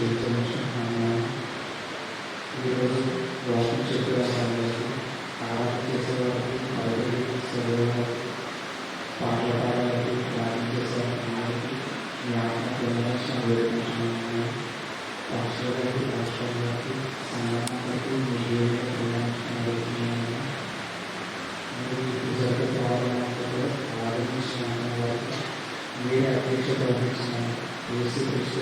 స్థితించుకుంటున్నాను. ఈరోజు వాకింగ్ చెప్పేవారికి, ఆరాధన చేసేవారికి, బైబిల్ చదివేవారికి, పాటలు పాడేవారికి, ప్రార్థన చేసేవారికి జ్ఞాపకం వేడుకుంటున్నాను. పాస్టర్ గారికి, పాస్టర్ గారికి, సంఘానికి మీ మీరే అధ్యక్ష ప్రవహించిన యేసుక్రీస్తు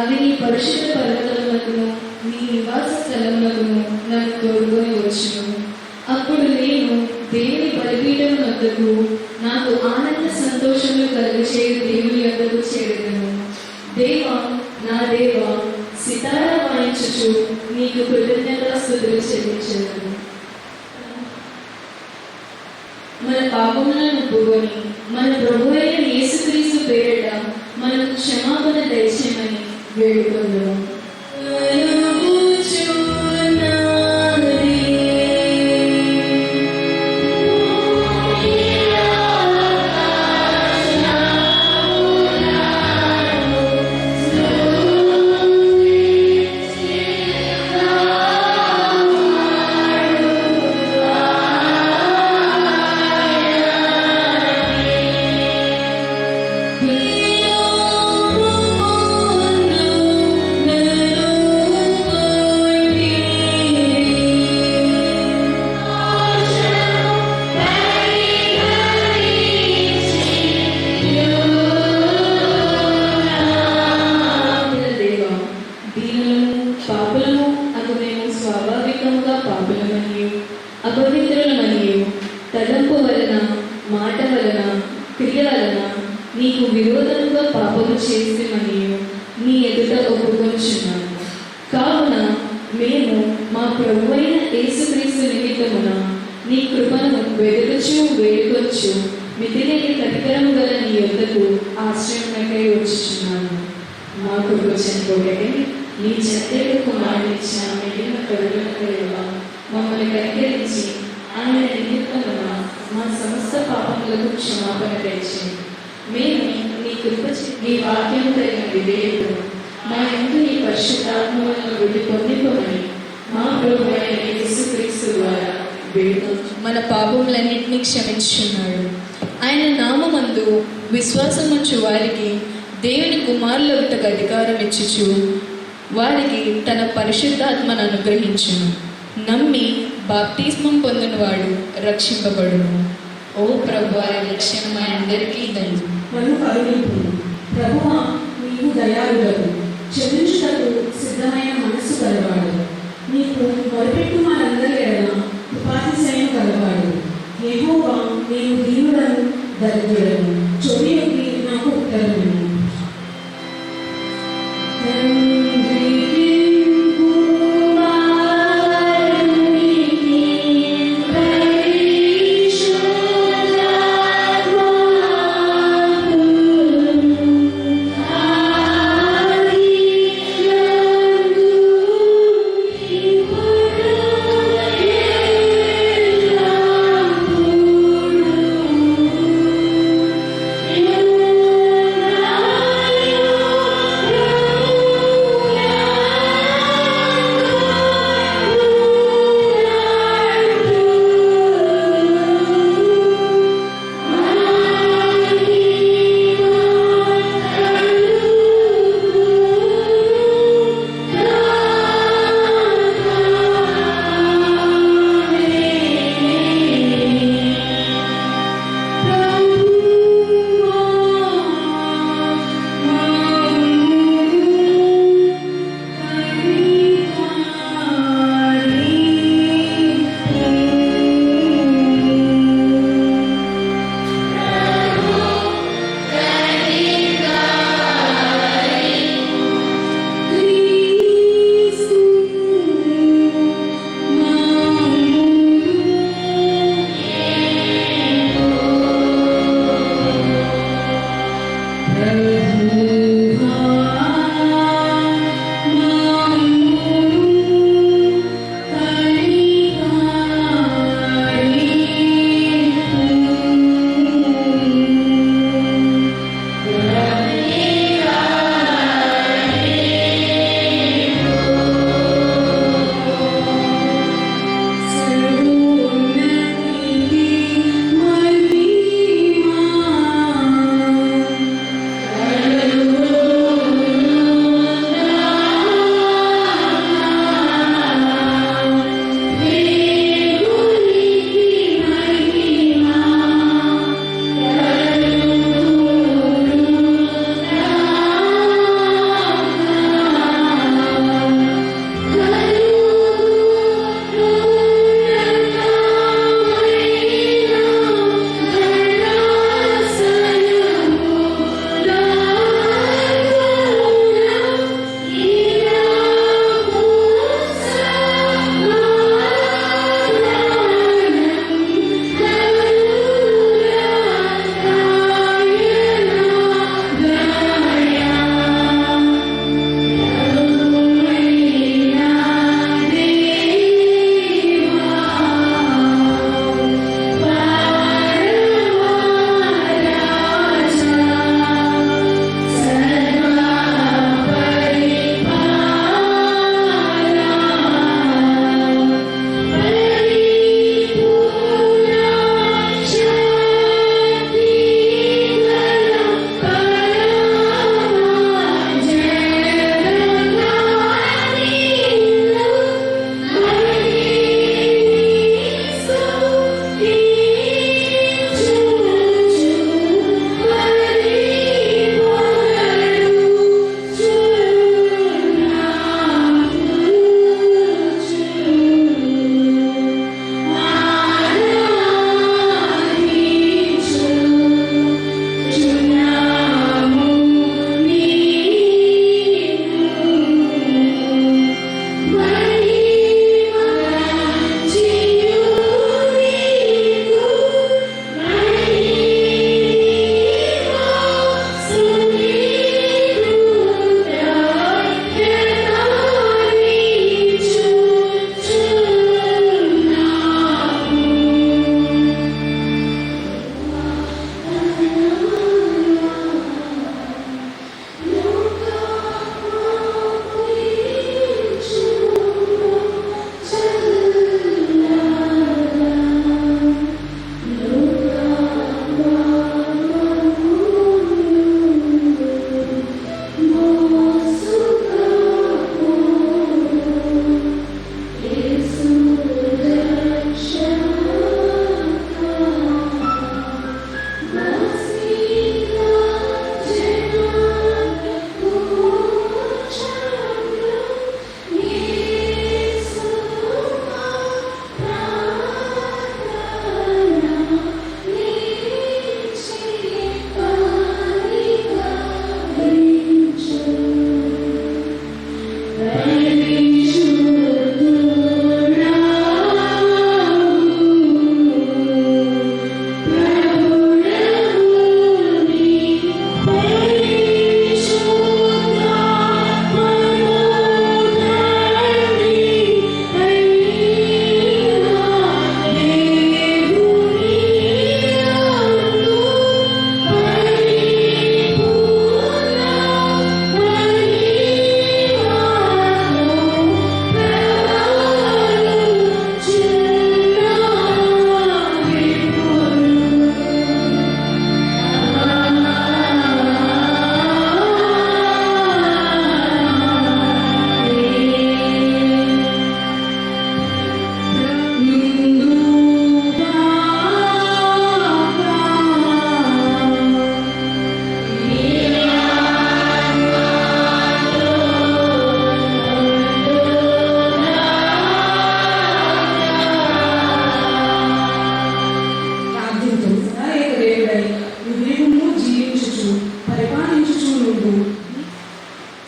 అవి నీ పరిశుద్ధ పర్వతములకును నీ నివాస స్థలములకును నన్ను తోడుకొని వచ్చును. అప్పుడు నేను దేవుని బలిపీఠం వద్దకు నాకు ఆనంద సంతోషములు కలిగచేయు దేవుని వద్దకు చేరుదను. దేవా, నా దేవా, సితారా వాయించుచు నీకు కృతజ్ఞతాస్తుతులు చెల్లించదను. మన పాపములను ఒప్పుకొని మన ప్రభువైన యేసుక్రీస్తు పేరిట మనకు క్షమాపణ దయచేయమని వేడుకొందుము. Be క్రియలన నీకు విరోధంగా పాపము చేసేమని నీ ఎదుట ఒప్పుకొనుచున్నాను. కావున మేము మా ప్రభువైన యేసుక్రీస్తు నిమిత్తమున నీ కృపను వెదకుచు వేడుకొచ్చు మితిలేని కనికరము గల నీ యొద్దకు ఆశ్రయమునకై వచ్చుచున్నాను. మా కృప చనిపోకై నీ చెత్తేడు కుమారునిచ్చిన మిగిలిన కరుణకైన మమ్మల్ని కనికరించి ఆయన నిమిత్తమున మా సమస్త పాపములకు క్షమాపణ తెచ్చింది. మేము నీ కృప నీ వాక్యం తగిన విధేయుడు మా యందు నీ పరిశుద్ధాత్మలను విడి పొందిపోమని మా ప్రభువైన యేసుక్రీస్తు ద్వారా మన పాపములన్నింటినీ క్షమించుచున్నాడు. ఆయన నామమందు విశ్వాసముంచు వారికి దేవుని కుమారులగుటకు అధికారం ఇచ్చుచు వారికి తన పరిశుద్ధాత్మను అనుగ్రహించును. నమ్మి బాప్తిస్మం పొందినవాడు రక్షింపబడును. ఓ ప్రభు లక్ష్యం మా అందరికీ దండు నన్ను కరుణింపు. ప్రభువా, నీవు దయాళుడవు, క్షమించుటకు సిద్ధమైన మనస్సు గలవాడు. నీకు మొరపెట్టు మనందరి ఎడల కృపాతిశయం గలవాడు. యెహోవా, నేను దీనుడను దరిద్రుడను, చెవియొగ్గి నాకు ఉత్తరము.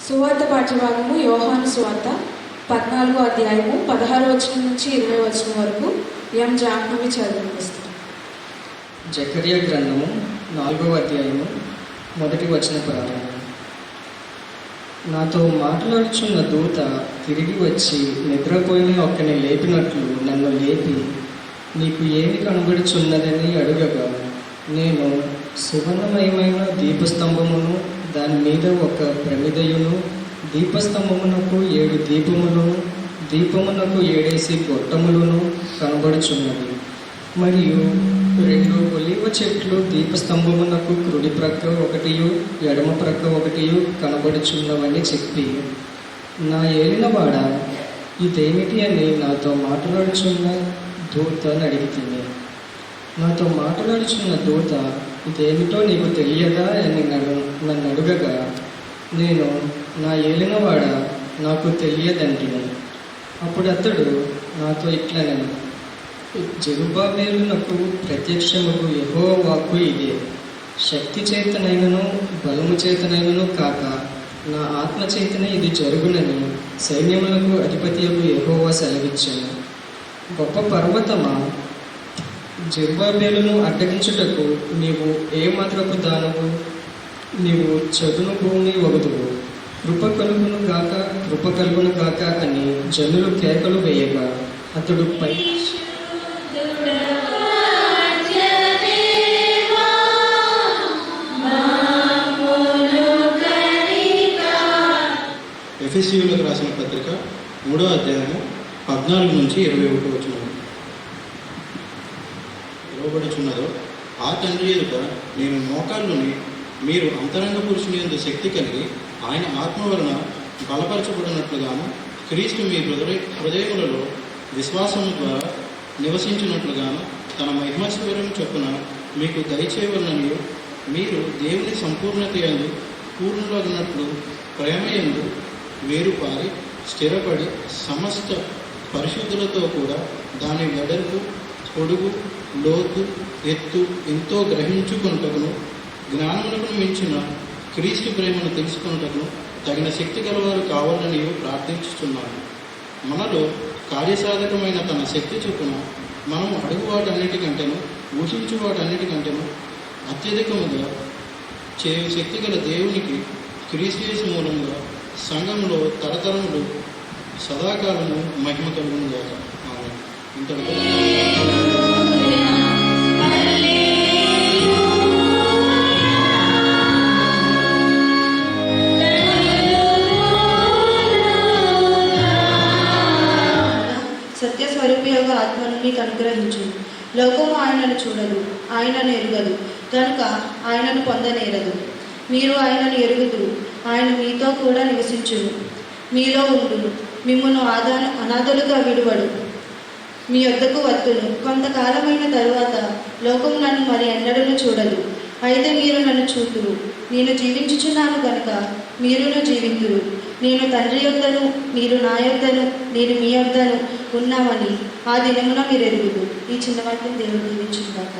సువార్త పాఠ్యభాగము యోహాను సువార్త 14వ అధ్యాయము 16 వచనం నుంచి 20 వచనం వరకు ఎం జాహ్నవి చదివిస్తారు. జకర్యా గ్రంథము 4వ అధ్యాయము 1 వచన ప్రారంభం. నాతో మాట్లాడుచున్న దూత తిరిగి వచ్చి నిద్రపోయిన ఒక్కని లేపినట్లు నన్ను లేపి, నీకు ఏమి కనబడుచున్నదని అడుగగా, నేను సువర్ణమయమైన దీపస్తంభమును, దాని మీద ఒక ప్రమిదయును, దీపస్తంభమునకు 7 దీపములను, దీపమునకు 7 గొట్టములను కనబడుచున్నది. మరియు 2 ఒలీవ చెట్లు దీపస్తంభమునకు కుడి ప్రక్క ఒకటియు ఎడమ ప్రక్క ఒకటియు కనబడుచున్నవని చెప్పి, నా ఏలినవాడ, ఇదేమిటి అని నాతో మాట్లాడుచున్న దూతని అడిగితిని. నాతో మాట్లాడుచున్న దూత, ఇదేమిటో నీకు తెలియదా అని నన్ను అడుగగా, నేను, నా ఏలినవాడ, నాకు తెలియదంటిని. అప్పుడు అతడు నాతో ఇట్లనెను, జెరుబ్బాబెలునకు ప్రత్యక్షముకు యెహోవా వాక్కు ఇదే, శక్తి చేతనైనను బలము చేతనైనను కాక నా ఆత్మ చేతన ఇది జరుగునని సైన్యములకు అధిపతియకు యెహోవా సెలవిచ్చాను. గొప్ప పర్వతమా, జెరుబ్బాబెలును అడ్డగించుటకు నీవు ఏ మాత్రపు దానవు? నీవు చదును భూమి వగుదువు. కృప కలుగును గాక అని జనులు కేకలు వేయగా, అతడు పై ఎఫెసీయులకు రాసిన పత్రిక 3వ అధ్యాయము 14 నుంచి 21 వచనం. ఇవ్వబడుచున్నదో, ఆ తండ్రి ఎదుట నేను మోకాళ్ళుని, మీరు అంతరంగ పురుషుని యందు శక్తి కలిగి ఆయన ఆత్మ వలన బలపరచబడినట్లుగాను, క్రీస్తు మీ హృదయములలో విశ్వాసము ద్వారా నివసించినట్లుగాను తన మహిమశ్వరం చొప్పున మీకు దయచేయవలనని, మీరు దేవుని సంపూర్ణత యందు పూర్ణులగినట్లు ప్రేమ యందు వేరుపారి స్థిరపడి సమస్త పరిశుద్ధులతో కూడా దాని వెడల్పు, పొడుగు, లోతు, ఎత్తు ఎంతో గ్రహించుకొనుటకును, జ్ఞానమునకు మించిన క్రీస్తు ప్రేమను తెలుసుకొనుటకును తగిన శక్తి గలవారు కావాలని ప్రార్థించుతున్నాను. మనలో కార్యసాధకమైన తన శక్తి చొప్పున మనం అడుగు వాటన్నిటికంటేను ఊహించు వాటన్నిటికంటేను అత్యధికముగా చేయు శక్తి గల దేవునికి క్రీస్తు మూలంగా సంఘంలో తరతరములు సదాకాలము మహిమ కలుగును గాక. ఆమేన్. ఇంతటితో సత్యస్వరూపి యొక్క ఆత్మను మీకు అనుగ్రహించు. లోకము ఆయనను చూడదు, ఆయనను ఎరుగదు, కనుక ఆయనను పొందనేరదు. మీరు ఆయనను ఎరుగుదురు, ఆయన మీతో కూడా నివసించును, మీలో ఉండును, మిమ్మును అనాథలుగా విడువడు, మీ వద్దకు వత్తును. కొంతకాలమైన తరువాత లోకము నన్ను మరి ఎన్నడూ చూడదు, అయితే మీరు నన్ను చూతురు. నేను జీవించుచున్నాను కనుక మీరును జీవింతురు. నేను తండ్రి యొద్దను, మీరు నా యొద్దను, నేను మీ యొద్దను ఉన్నామని ఆ దినమున మీరు ఎరుగుదు. ఈ చిన్న వాక్యం దేవుడు దీవించుగాక.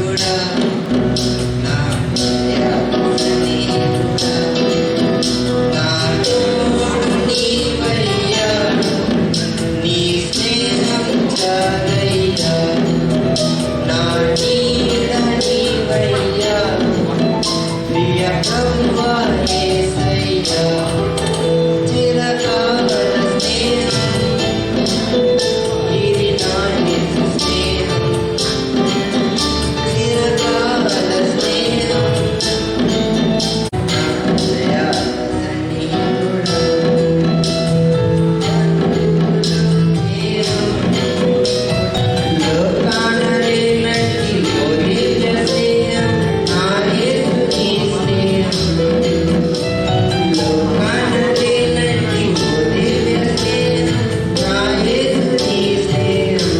స్నేహితుడా నా ప్రియ స్నేహితుడా నా తోడు నీవయ్యా నీ స్నేహం చాలయ్యా నా నీడ నీవయ్యా ప్రియ ప్రభువా యేసయ్యా చిరకాల స్నేహం ఇది నా యేసు స్నేహం చిరకాల స్నేహం నా ప్రియ స్నేహితుడా లోకాన లేనట్టి ఓ దివ్య స్నేహం నా యేసు నీ స్నేహం లోకాన లేనట్టి ఓ దివ్య స్నేహం నా యేసు నీ స్నేహం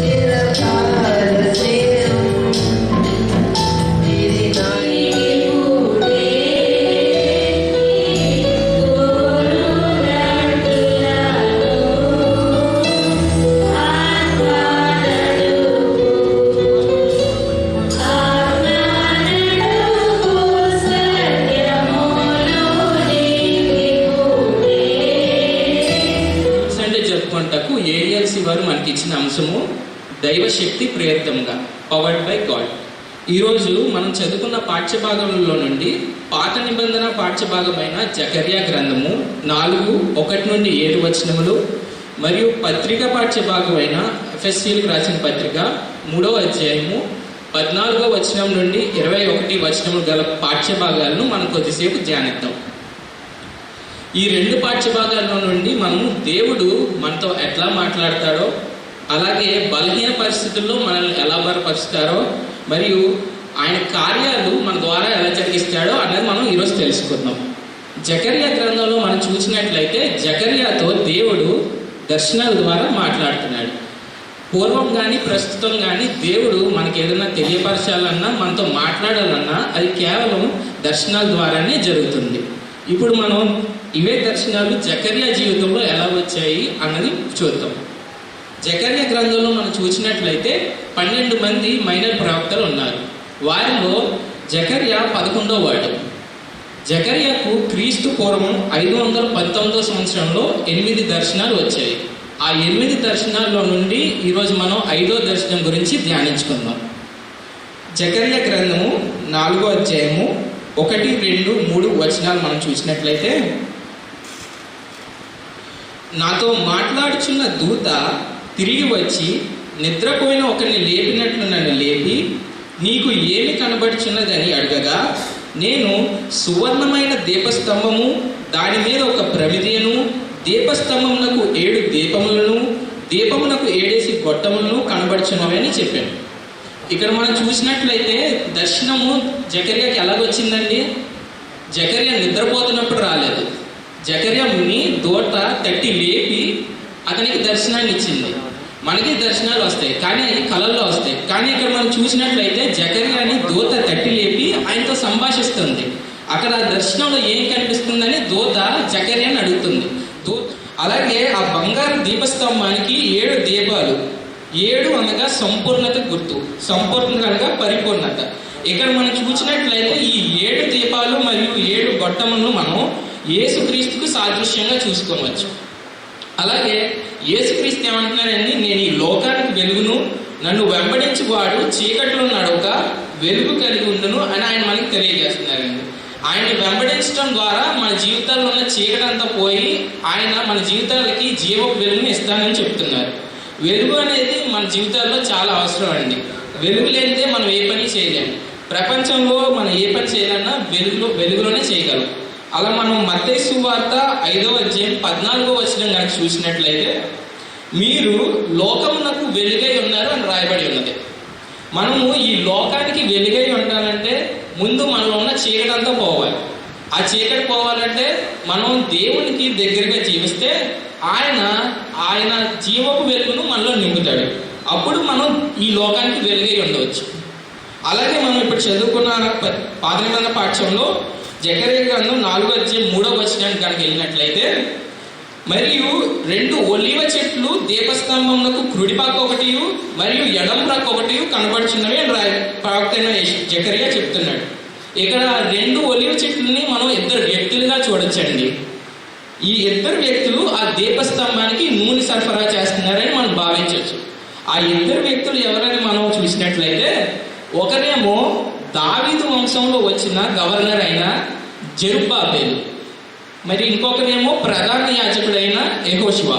చిరకాల స్నేహం ఇది నా సండే జరుపుకుంటకు ఏఎల్సి వారు మనకి ఇచ్చిన అంశము దైవశక్తి ప్రయత్నంగా పవర్డ్ బై గాడ్. ఈరోజు మనం చదువుకున్న పాఠ్యభాగంలో నుండి పాత నిబంధన పాఠ్యభాగమైన జకర్యా గ్రంథము 4:1-7 వచనములు మరియు పత్రిక పాఠ్యభాగమైన ఎఫెసీయులకు రాసిన పత్రిక 3వ అధ్యాయము 14వ వచనం నుండి 21 వచనములు గల పాఠ్యభాగాలను మనం కొద్దిసేపు ధ్యానిద్దాం. ఈ రెండు పాఠ్యభాగాల్లో నుండి మనం దేవుడు మనతో ఎట్లా మాట్లాడతాడో, అలాగే బలహీన పరిస్థితుల్లో మనల్ని ఎలా బలపరుస్తారో, మరియు ఆయన కార్యాలు మన ద్వారా ఎలా జరిగిస్తాడో అనేది మనం ఈరోజు తెలుసుకుందాం. జకర్యా గ్రంథంలో మనం చూసినట్లయితే జకర్యాతో దేవుడు దర్శనాల ద్వారా మాట్లాడుతున్నాడు. పూర్వం కానీ ప్రస్తుతం కానీ దేవుడు మనకి ఏదైనా తెలియపరచాలన్నా, మనతో మాట్లాడాలన్నా అది కేవలం దర్శనాల ద్వారానే జరుగుతుంది. ఇప్పుడు మనం ఇవే దర్శనాలు జకర్యా జీవితంలో ఎలా వచ్చాయి అన్నది చూద్దాం. జకర్యా గ్రంథంలో మనం చూసినట్లయితే 12 మంది మైనర్ ప్రవక్తలు ఉన్నారు. వారిలో జకర్యా 11వ వాడు. జకర్యాకు క్రీస్తు పూర్వం 519వ సంవత్సరంలో 8 దర్శనాలు వచ్చాయి. ఆ 8 దర్శనాల్లో నుండి ఈరోజు మనం 5వ దర్శనం గురించి ధ్యానించుకుందాం. జకర్యా గ్రంథము 4వ అధ్యాయము 1, 2, 3 వచనాలు మనం చూసినట్లయితే, నాతో మాట్లాడుచున్న దూత తిరిగి వచ్చి నిద్రపోయిన ఒకరిని లేపినట్లు నన్ను లేపి, నీకు ఏమి కనబడుచున్నదని అడగగా, నేను సువర్ణమైన దీపస్తంభము, దాని మీద ఒక ప్రమిదను, దీపస్తంభమునకు 7 దీపములను, దీపమునకు 7 గొట్టములను కనబడుచున్నవని చెప్పాను. ఇక్కడ మనం చూసినట్లయితే దర్శనము జకర్యాకి ఎలాగొచ్చిందండి? జకర్యా నిద్రపోతున్నప్పుడు రాలేదు. జకర్యాని దూత తట్టి లేపి అతనికి దర్శనాన్ని ఇచ్చింది. మనకి దర్శనాలు వస్తాయి కానీ అవి కళల్లో వస్తాయి. కానీ ఇక్కడ మనం చూసినట్లయితే జకర్యాని దూత తట్టి లేపి ఆయనతో సంభాషిస్తుంది. అక్కడ దర్శనంలో ఏం కనిపిస్తుందని దూత జకర్యాని అడుగుతుంది. అలాగే ఆ బంగారు దీపస్తంభానికి 7 దీపాలు, 7 అనగా సంపూర్ణత గుర్తు, సంపూర్ణత అనగా పరిపూర్ణత. ఇక్కడ మనం చూసినట్లయితే ఈ 7 దీపాలు మరియు 7 గొట్టములను మనం యేసుక్రీస్తుకు సాదృశ్యంగా చూసుకోవచ్చు. అలాగే యేసుక్రీస్తు ఏమంటున్నారండి? నేను ఈ లోకానికి వెలుగును, నన్ను వెంబడించి వాడు చీకట్లో నడవక వెలుగు కలిగి ఉండును అని ఆయన మనకి తెలియజేస్తున్నారండి. ఆయన వెంబడించడం ద్వారా మన జీవితాల్లో ఉన్న చీకటి అంతా పోయి ఆయన మన జీవితాలకి జీవపు వెలుగుని ఇస్తానని చెప్తున్నారు. వెలుగు అనేది మన జీవితాల్లో చాలా అవసరం అండి. వెలుగు లేనిదే మనం ఏ పని చేయలేము. ప్రపంచంలో మనం ఏ పని చేయాలన్నా వెలుగులోనే చేయగలం. అలా మనం మత్తయి సువార్త 5వ అధ్యాయం 14వ వచనం కనుక చూసినట్లయితే, మీరు లోకమునకు వెలుగై ఉన్నారు అని రాయబడి ఉన్నది. మనము ఈ లోకానికి వెలుగై ఉండాలంటే ముందు మనలో ఉన్న చీకటి అంతా పోవాలి. ఆ చీకటి పోవాలంటే మనం దేవునికి దగ్గరగా జీవిస్తే ఆయన జీవపు వెలుగును మనలో నింపుతాడు. అప్పుడు మనం ఈ లోకానికి వెలుగై ఉండవచ్చు. అలాగే మనం ఇప్పుడు చదువుకున్న పాత నిబంధన పాఠ్యంలో జకర్యా గ్రంథం 4వ అధ్యాయం 3వ వచనానికి కనుక వెళ్ళినట్లయితే, మరియు 2 ఒలీవ చెట్లు దీపస్తంభములకు కుడిపక్క ఒకటి మరియు ఎడమ ప్రక్క ఒకటి కనబడుచున్నవి అని ప్రవక్త అయిన జకరియా చెప్తున్నాడు. ఇక్కడ 2 ఒలీవ చెట్లని మనం 2 వ్యక్తులుగా చూడొచ్చండి. ఈ 2 వ్యక్తులు ఆ దీపస్తంభానికి నూనె సరఫరా చేస్తున్నారని మనం భావించవచ్చు. ఆ 2 వ్యక్తులు ఎవరని మనం చూసినట్లయితే, ఒకరేమో దావీదు వంశంలో వచ్చిన గవర్నర్ అయిన జెరుబ్బాబెలు, మరి ఇంకొకరేమో ప్రధాన యాజకుడైన యెహోషువ.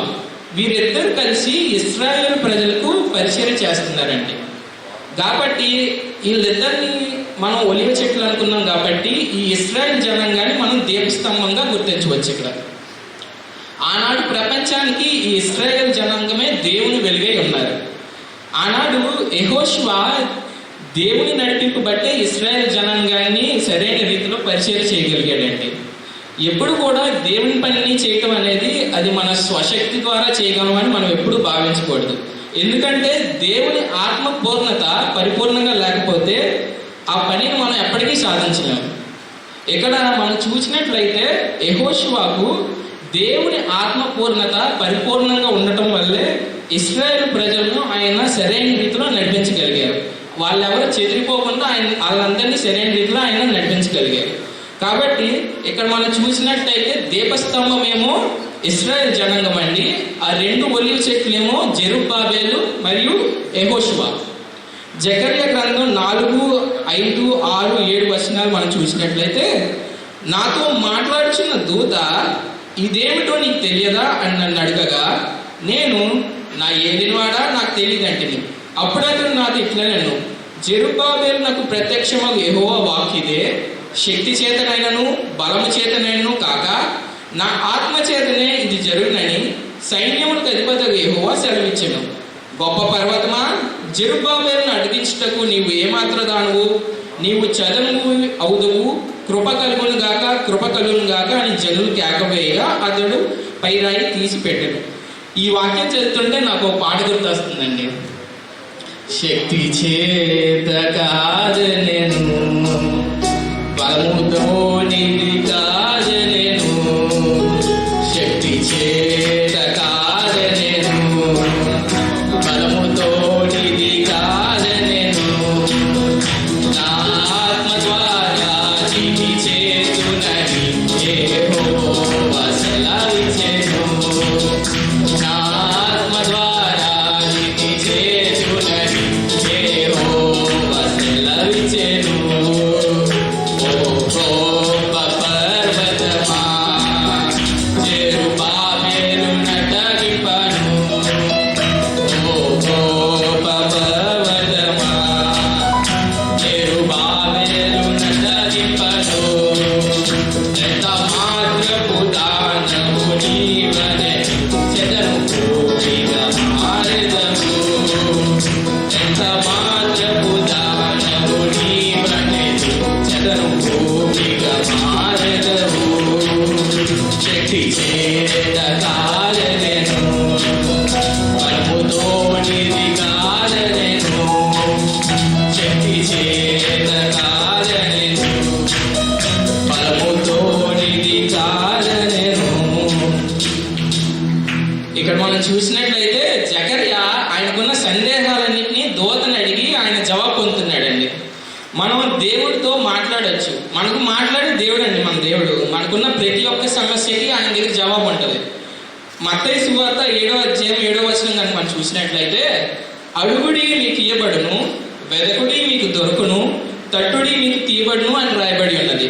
వీరిద్దరు కలిసి ఇశ్రాయేలు ప్రజలకు పరిచయం చేస్తున్నారండి. కాబట్టి వీళ్ళిద్దరిని మనం ఒలివ చెట్లు అనుకున్నాం కాబట్టి ఈ ఇశ్రాయేల్ జనాంగాన్ని మనం దీపస్తంభంగా గుర్తించవచ్చు. ఇక్కడ ఆనాడు ప్రపంచానికి ఈ ఇశ్రాయేల్ జనాంగమే దేవుని వెలుగై ఉన్నారు. ఆనాడు యెహోషువ దేవుని నడిపింపు బట్టే ఇశ్రాయేల్ జనాంగాన్ని సరైన రీతిలో పరిచయం చేయగలిగాడండి. ఎప్పుడు కూడా దేవుని పనిని చేయటం అనేది అది మన స్వశక్తి ద్వారా చేయగలమని మనం ఎప్పుడు భావించకూడదు. ఎందుకంటే దేవుని ఆత్మ పూర్ణత పరిపూర్ణంగా లేకపోతే ఆ పనిని మనం ఎప్పటికీ సాధించలేము. ఇక్కడ మనం చూసినట్లయితే యెహోషువకు దేవుని ఆత్మ పూర్ణత పరిపూర్ణంగా ఉండటం వల్లే ఇశ్రాయేలు ప్రజలను ఆయన సరైన రీతిలో నడిపించగలిగారు. వాళ్ళెవరు చెదిరిపోకుండా వాళ్ళందరినీ సరైన రీతిలో ఆయన నడిపించగలిగారు. కాబట్టి ఇక్కడ మనం చూసినట్లయితే దీపస్తంభం ఏమో ఇశ్రాయేల్ జనాంగం అండి. ఆ 2 ఒలీవ చెట్లు ఏమో జెరుబ్బాబెలు మరియు యెహోషువ. జకర్యా గ్రంథం 4, 5, 6, 7 వచనాలు మనం చూసినట్లయితే, నాతో మాట్లాడుచున్న దూత ఇదేమిటో నీకు తెలియదా అని నన్ను అడగగా, నేను నా ఏలినవాడా నాకు తెలియదంటిని. అప్పుడతను నాతో ఇట్లా నన్ను, జెరుబ్బాబెలు నాకు ప్రత్యక్షమగు యెహోవా వాక్కిదే, శక్తి చేతనైనను బలము చేతనైనను కాక నా ఆత్మ చేతనే ఇది జరుగునని సైన్యములకు అధిపతిగా యెహోవా సెలవిచ్చెను. గొప్ప పర్వతమా, జెరుబ్బాబెలును అడిగించుటకు నీవు ఏమాత్ర దానువు, నీవు చదనువు అవుదువు, కృప కలుగును గాక అని జనులు కేకవేయగా అతడు పైరాయి తీసి పెట్టాడు. ఈ వాక్యం చదువుతుంటే నాకు ఒక పాట గుర్తొస్తుందండి. శక్తి చేత కాదనెను, బలముతో నిధి కాదనెను, శక్తి చేత కాదనెను, బలముతో నిధి కాదనెను, నా ఆత్మ ద్వారా నిధి చేతునని యెహోవా సెలవిచ్చెను, నా ఆత్మ ద్వారా నిధి చేతునని యెహోవా సెలవిచ్చెను. ఇక్కడ మనం చూసినట్లయితే జకర్యా ఆయనకున్న సందేహాలన్నింటినీ దూతని అడిగి ఆయన జవాబు పొందుతున్నాడండి. మనం దేవుడితో మాట్లాడచ్చు, మనకు మాట్లాడే దేవుడు అండి మన దేవుడు. మనకున్న ప్రతి ఒక్క సమస్యకి ఆయన దగ్గర జవాబు ఉంటుంది. మత్తయి సువార్త 7వ అధ్యాయం 7వ వచనం కనుక మనం చూసినట్లయితే, అడుగుడి మీకు ఇయ్యబడును, వెదకుడి మీకు దొరుకును, తట్టుడి మీకు తీయబడును అని రాయబడి ఉన్నది.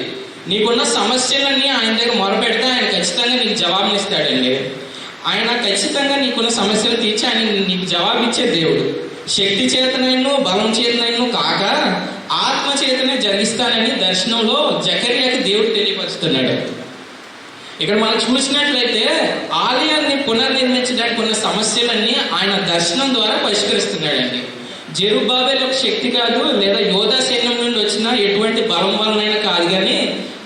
నీకున్న సమస్యలన్నీ ఆయన దగ్గర మొరపెడితే ఆయన ఖచ్చితంగా నీకు జవాబునిస్తాడండి. ఆయన ఖచ్చితంగా నీకున్న సమస్యలు తీర్చి ఆయన నీకు జవాబిచ్చే దేవుడు. శక్తి చేతనైను బలం చేతనైను కాక ఆత్మ చేతనే జరిగిస్తానని దర్శనంలో జకర్యాకి దేవుడు తెలియపరుస్తున్నాడు. ఇక్కడ మనం చూసినట్లయితే ఆలయాన్ని పునర్నిర్మించడానికి ఉన్న సమస్యలన్నీ ఆయన దర్శనం ద్వారా పరిష్కరిస్తున్నాడండి. జెరుబ్బాబెలు ఒక శక్తి కాదు, లేదా యోధా సైన్యం నుండి వచ్చిన ఎటువంటి బలం వలనైనా కాదు, కానీ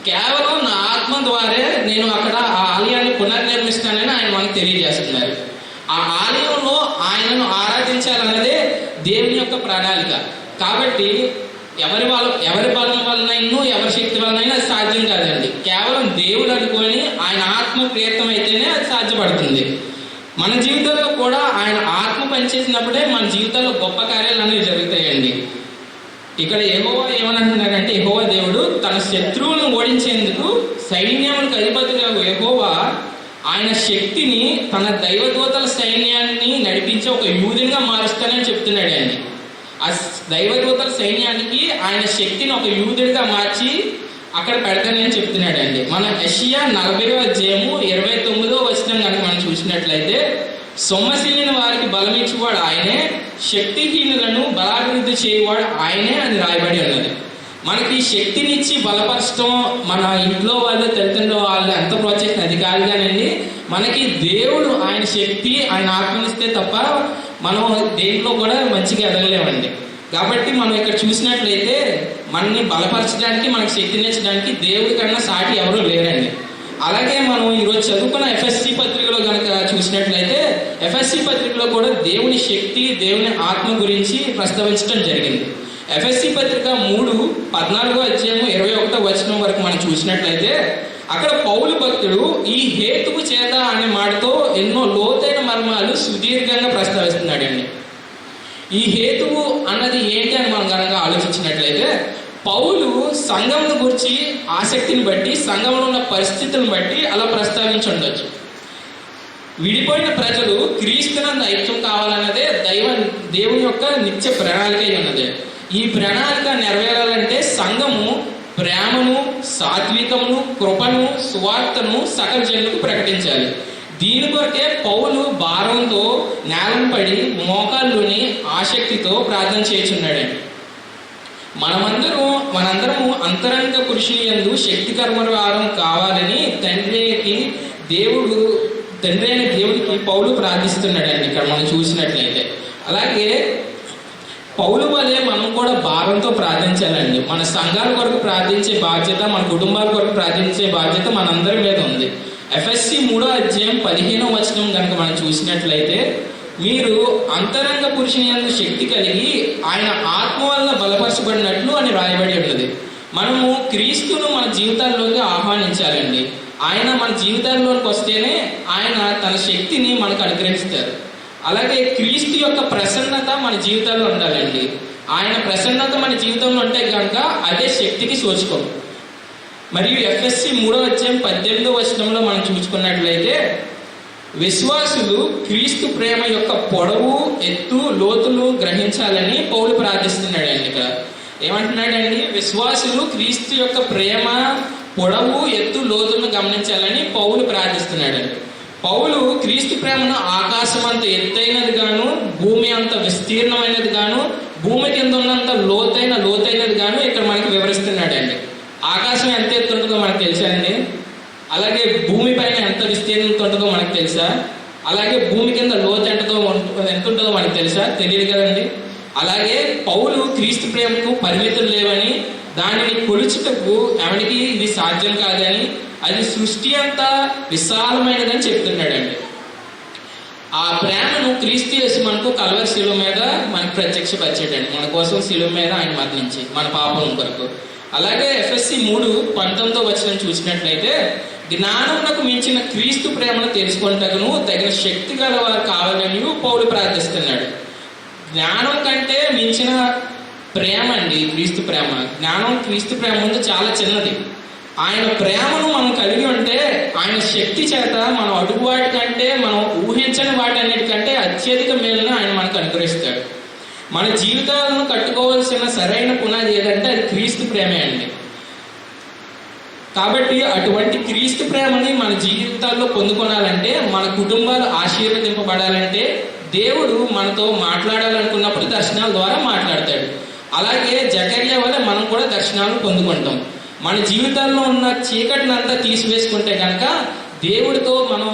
కేవలం నా ఆత్మ ద్వారే నేను అక్కడ ఆ ఆలయాన్ని పునర్నిర్మిస్తానని ఆయన మనకు తెలియజేస్తున్నారు. ఆ ఆలయంలో ఆయనను ఆరాధించాలన్నదే దేవుని యొక్క ప్రణాళిక. కాబట్టి ఎవరి బలం వలనైనా ఎవరి శక్తి వలనైనా అది సాధ్యం కాదండి. కేవలం దేవుడు అనుకొని ఆయన ఆత్మ ప్రేరితం అయితేనే అది సాధ్యపడుతుంది. బయటపడుతుంది. మన జీవితాల్లో కూడా ఆయన ఆత్మ పనిచేసినప్పుడే మన జీవితాల్లో గొప్ప కార్యాలు అనేవి జరుగుతాయండి. ఇక్కడ యెహోవా ఏమనంటున్నారంటే, యెహోవా దేవుడు తన శత్రువులను ఓడించేందుకు సైన్యములకు అధిపతిగా యెహోవా ఆయన శక్తిని తన దైవదూతల సైన్యాన్ని నడిపించే ఒక యూదునిగా మారుస్తానని చెప్తున్నాడు అండి. ఆ దైవదూతల సైన్యానికి ఆయన శక్తిని ఒక యూదుడిగా మార్చి అక్కడ పెడతానని చెప్తున్నాడు అండి. మన యెషయా 40:29 కనుక మనం చూసినట్లయితే, సొమ్మసిల్లిన వారికి బలమిచ్చేవాడు ఆయనే, శక్తిహీనులను బలాభివృద్ధి చేయవాడు ఆయనే అని రాయబడి ఉన్నది. మనకి శక్తినిచ్చి బలపరచడం మన ఇంట్లో వాళ్ళు తల్లిదండ్రుల వాళ్ళు ఎంత ప్రోత్సహించిన అది కాదు కానండి, మనకి దేవుడు ఆయన శక్తి ఆయన ఆత్మనిస్తే తప్ప మనం దేంట్లో కూడా మంచిగా ఎదగలేమండి. కాబట్టి మనం ఇక్కడ చూసినట్లయితే మనల్ని బలపరచడానికి మనకి శక్తినిచ్చడానికి దేవుడి కన్నా సాటి ఎవరూ లేరండి. అలాగే మనం ఈరోజు చదువుకున్న ఎఫ్ఎస్సి పత్రికలో కనుక చూసినట్లయితే, ఎఫ్ఎస్సి పత్రికలో కూడా దేవుని శక్తి దేవుని ఆత్మ గురించి ప్రస్తావించడం జరిగింది. ఎఫ్ఎస్సి పత్రిక 3:14 వరకు మనం చూసినట్లయితే, అక్కడ పౌలు భక్తుడు ఈ హేతువు చేత అనే మాటతో ఎన్నో లోతైన మర్మాలు సుదీర్ఘంగా ప్రస్తావిస్తున్నాడండి. ఈ హేతువు అన్నది ఏంటి అని మనం కనుక ఆలోచించినట్లయితే, పౌలు సంఘమును గురించి ఆసక్తిని బట్టి సంఘంలో ఉన్న పరిస్థితులను బట్టి అలా ప్రస్తావించి ఉండొచ్చు. విడిపోయిన ప్రజలు క్రీస్తునందు ఐక్యం కావాలన్నదే దేవుని యొక్క నిత్య ప్రణాళిక ఉన్నది. ఈ ప్రణాళిక నెరవేరాలంటే సంఘము ప్రేమను, సాత్వికమును, కృపను, సువార్తను సకల జనులకు ప్రకటించాలి. దీని కొరకే పౌలు భారంతో నేలను పడి మోకాల్లోని ఆసక్తితో ప్రార్థన చేయుచున్నాడండి. మనందరము అంతరంగ పురుషుని యందు శక్తి కర్మవారం కావాలని తండ్రి అయిన దేవుడికి పౌలు ప్రార్థిస్తున్నాడండి ఇక్కడ మనం చూసినట్లయితే. అలాగే పౌలు వలె మనం కూడా భారంతో ప్రార్థించాలండి. మన సంఘాల కొరకు ప్రార్థించే బాధ్యత, మన కుటుంబాల కొరకు ప్రార్థించే బాధ్యత మనందరి మీద ఉంది. ఎఫ్ఎస్సి 3:15 కనుక మనం చూసినట్లయితే, మీరు అంతరంగ పురుషుని యందు శక్తి కలిగి ఆయన ఆత్మ వల్ల బలపరచబడినట్లు అని రాయబడి ఉన్నది. మనము క్రీస్తును మన జీవితాల్లోకి ఆహ్వానించాలండి. ఆయన మన జీవితాల్లోకి వస్తేనే ఆయన తన శక్తిని మనకు అనుగ్రహిస్తారు. అలాగే క్రీస్తు యొక్క ప్రసన్నత మన జీవితాల్లో ఉండాలండి. ఆయన ప్రసన్నత మన జీవితంలో ఉంటే కనుక అదే శక్తికి సూచకం. మరియు ఎఫ్ఎస్సి 3:18 మనం చూసుకున్నట్లయితే, విశ్వాసులు క్రీస్తు ప్రేమ యొక్క పొడవు, ఎత్తు, లోతులు గ్రహించాలని పౌలు ప్రార్థిస్తున్నాడండి. ఇక్కడ ఏమంటున్నాడండి, విశ్వాసులు క్రీస్తు యొక్క ప్రేమ పొడవు, ఎత్తు, లోతులను గమనించాలని పౌలు ప్రార్థిస్తున్నాడండి. పౌలు క్రీస్తు ప్రేమను ఆకాశం అంత ఎత్తైనది గాను, భూమి అంత విస్తీర్ణమైనది గాను, భూమి కింద ఉన్నంత లోతైనది గాను ఇక్కడ మనకి వివరిస్తున్నాడండి. ఆకాశం ఎంత ఎత్తు ఉంటుందో మనకు తెలుసా అండి? అలాగే భూమి పైన ఎంత విస్తీర్ణంతో ఉంటుందో మనకు తెలుసా? అలాగే భూమి కింద లోతు ఎంత ఉంటుందో మనకు తెలుసా? తెలియదు కదండి. అలాగే పౌలు క్రీస్తు ప్రేమకు పరిమితులు లేవని, దానిని కొలుచుటకు ఎవరికి ఇది సాధ్యం కాదని, అది సృష్టి అంతా విశాలమైనదని చెప్తున్నాడండి. ఆ ప్రేమను క్రీస్తు యేసు మనకు కల్వరి శిలువ మీద మనకు ప్రత్యక్షపరిచాడండి. మన కోసం శిలువ మీద ఆయన మరణించి మన పాపం కొరకు. అలాగే ఎఫ్ఎస్సి 3:19 చూసినట్లయితే, జ్ఞానమునకు మించిన క్రీస్తు ప్రేమను తెలుసుకుంటకును తగిన శక్తి గల వారు కావాలని పౌలు ప్రార్థిస్తున్నాడు. జ్ఞానం కంటే మించిన ప్రేమ అండి క్రీస్తు ప్రేమ. జ్ఞానం క్రీస్తు ప్రేమ ముందు చాలా చిన్నది. ఆయన ప్రేమను మనం కలిగి ఉంటే ఆయన శక్తి చేత మనం అడుగు వాటి కంటే, మనం ఊహించని వాటన్నిటికంటే అత్యధిక మేలును ఆయన మనకు అనుగ్రహిస్తాడు. మన జీవితాలను కట్టుకోవాల్సిన సరైన పునాది ఏదంటే అది క్రీస్తు ప్రేమే అండి. కాబట్టి అటువంటి క్రీస్తు ప్రేమని మన జీవితాల్లో పొందుకోవాలంటే, మన కుటుంబాలు ఆశీర్వదింపబడాలంటే, దేవుడు మనతో మాట్లాడాలనుకున్నప్పుడు దర్శనాల ద్వారా మాట్లాడతాడు. అలాగే జకర్యా వల్ల మనం కూడా దర్శనాలను పొందుకుంటాం. మన జీవితాల్లో ఉన్న చీకటినంతా తీసివేసుకుంటే కనుక దేవుడితో మనం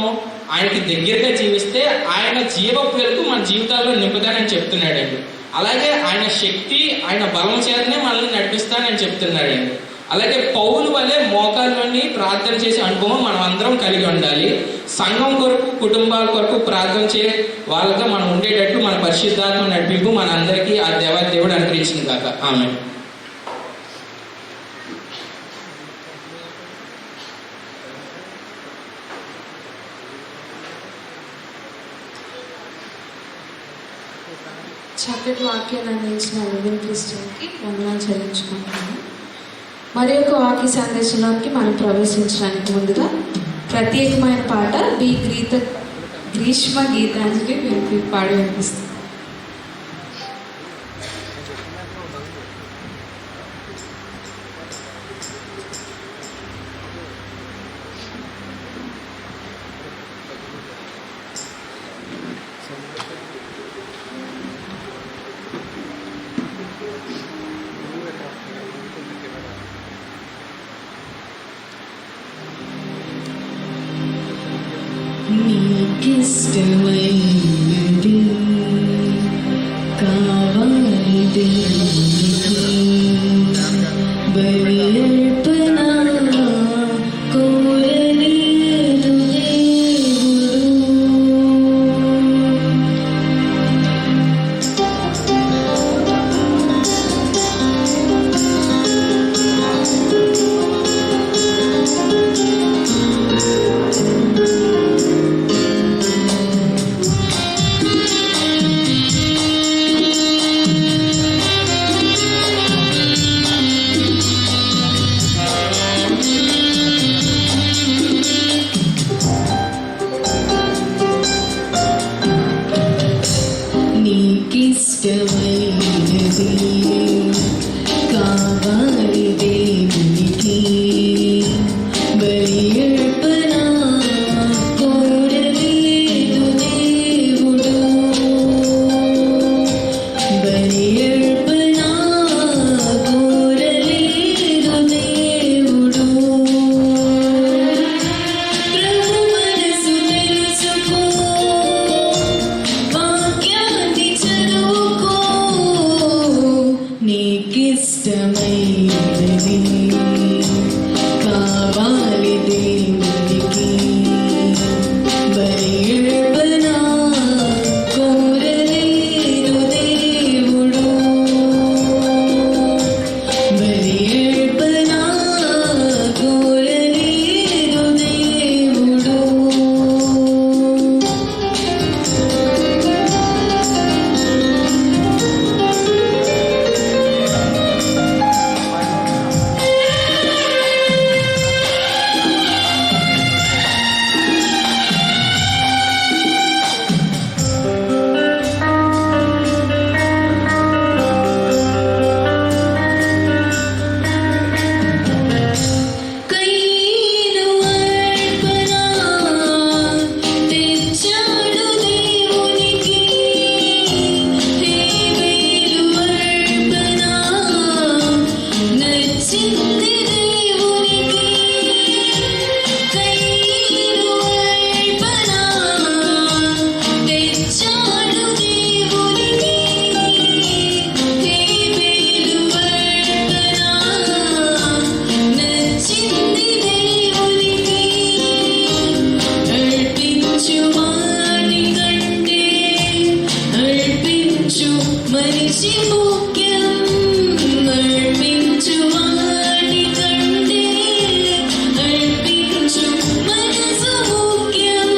ఆయనకి దగ్గరగా జీవిస్తే ఆయన జీవపు వెలుగు మన జీవితాల్లో నింపుతానని చెప్తున్నాడండి. అలాగే ఆయన శక్తి, ఆయన బలం చేతనే మనల్ని నడిపిస్తానని చెప్తున్నాడండి. అలాగే పౌలు వల్లే మోకాల్లోని ప్రార్థన చేసే అనుభవం మనం అందరం కలిగి ఉండాలి. సంఘం కొరకు, కుటుంబాల కొరకు ప్రార్థన చే వాళ్ళగా మనం ఉండేటట్టు మన పరిశుద్ధాత్మ నడిపింపు మన అందరికీ ఆ దేవుడు అనుగ్రహించింది కాక. ఆమేన్. చక్కటి వాక్యాన్ని అందించిన లివింగ్ క్రిస్టియన్కి వందనాలు చెల్లించుకుంటున్నాను. మరి ఒక వాక్య సందేశంలోకి మనం ప్రవేశించడానికి ముందుగా ప్రత్యేకమైన పాట గ్రీష్మ గీతాంజలి మీకు పాడి వినిపిస్తుంది. నీకిష్టమైనది కావాలి దేవునికి బలి అర్పణ కోరలేదు దేవుడు. నీకిష్టమైనది కావాలి దేవునికి బలి అర్పణ కోరలేదు దేవుడు. బలి అర్పణ కోరలేదు దేవుడు. ప్రభు మనసు తెలుసుకో, వాక్యాన్ని చదువుకో, నీకిష్టమైనది కావాలి దేవునికి బలి అర్పణ కోరలేదు దేవుడు. బలి అర్పణ కోరలేదు దేవుడు. కయ్యను అర్పణ తెచ్చాడు దేవునికి, హేబెలు అర్పణ నచ్చింది దేవునికి. కయ్యను అర్పణ తెచ్చాడు దేవునికి, హేబెలు అర్పణ నచ్చింది దేవునికి. అర్పించు వాటి కంటే అర్పించు మనిషి ముఖ్యం. అర్పించు వాటి కంటే అర్పించు మనసు ముఖ్యం.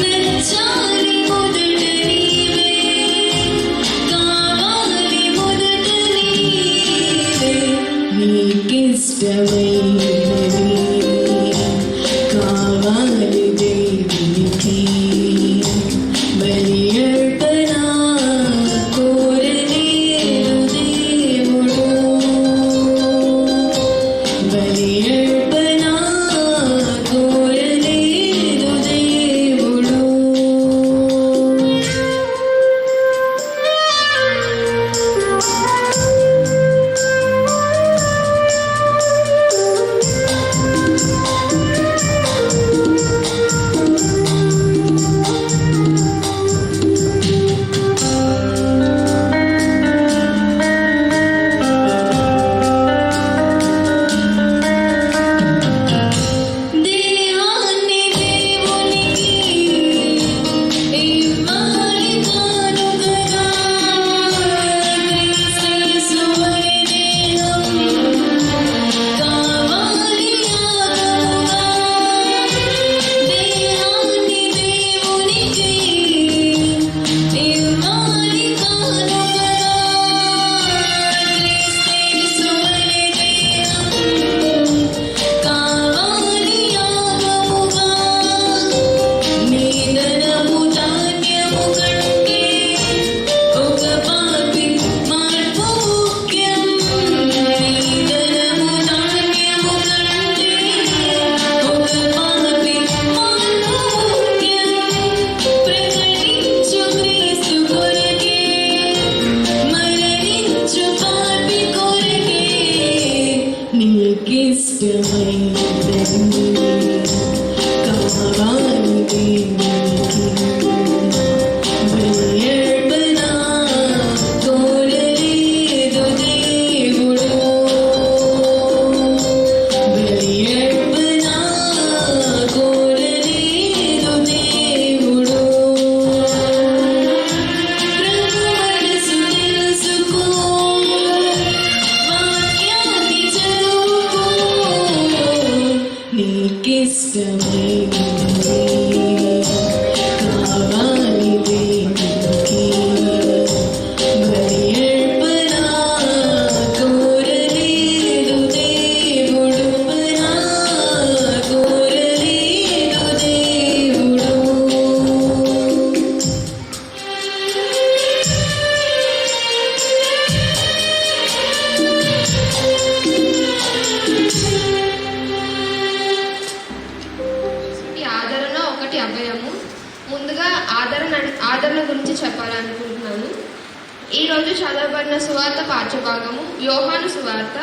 నచ్చాలి మొదట నీవే, కావాలి మొదట నీవే. నీకిష్టమైనది కావాలి దేవునికి బలి అర్పణ కోరలేదు దేవుడు. బలి అర్పణ కోరలేదు దేవుడు. కావాలిది బలియర్పణ కోరలేదు దేవుడు బలియర్పణ కోరలేదు దేవుడు ప్రభు మనసు తెలుసుకో వాక్యాన్ని చదువుకో నీకిష్టమైనది కావాలి దేవునికి బలియర్పణ కోరలేదు దేవుడు బలియర్పణ కోరలేదు దేవుడు ఒకటి ఆదరణ, ఒకటి అభయము. ముందుగా ఆదరణ గురించి చెప్పాలనుకుంటున్నాను. ఈరోజు చదవబడిన సువార్త పాఠ్యభాగము యోహాను సువార్త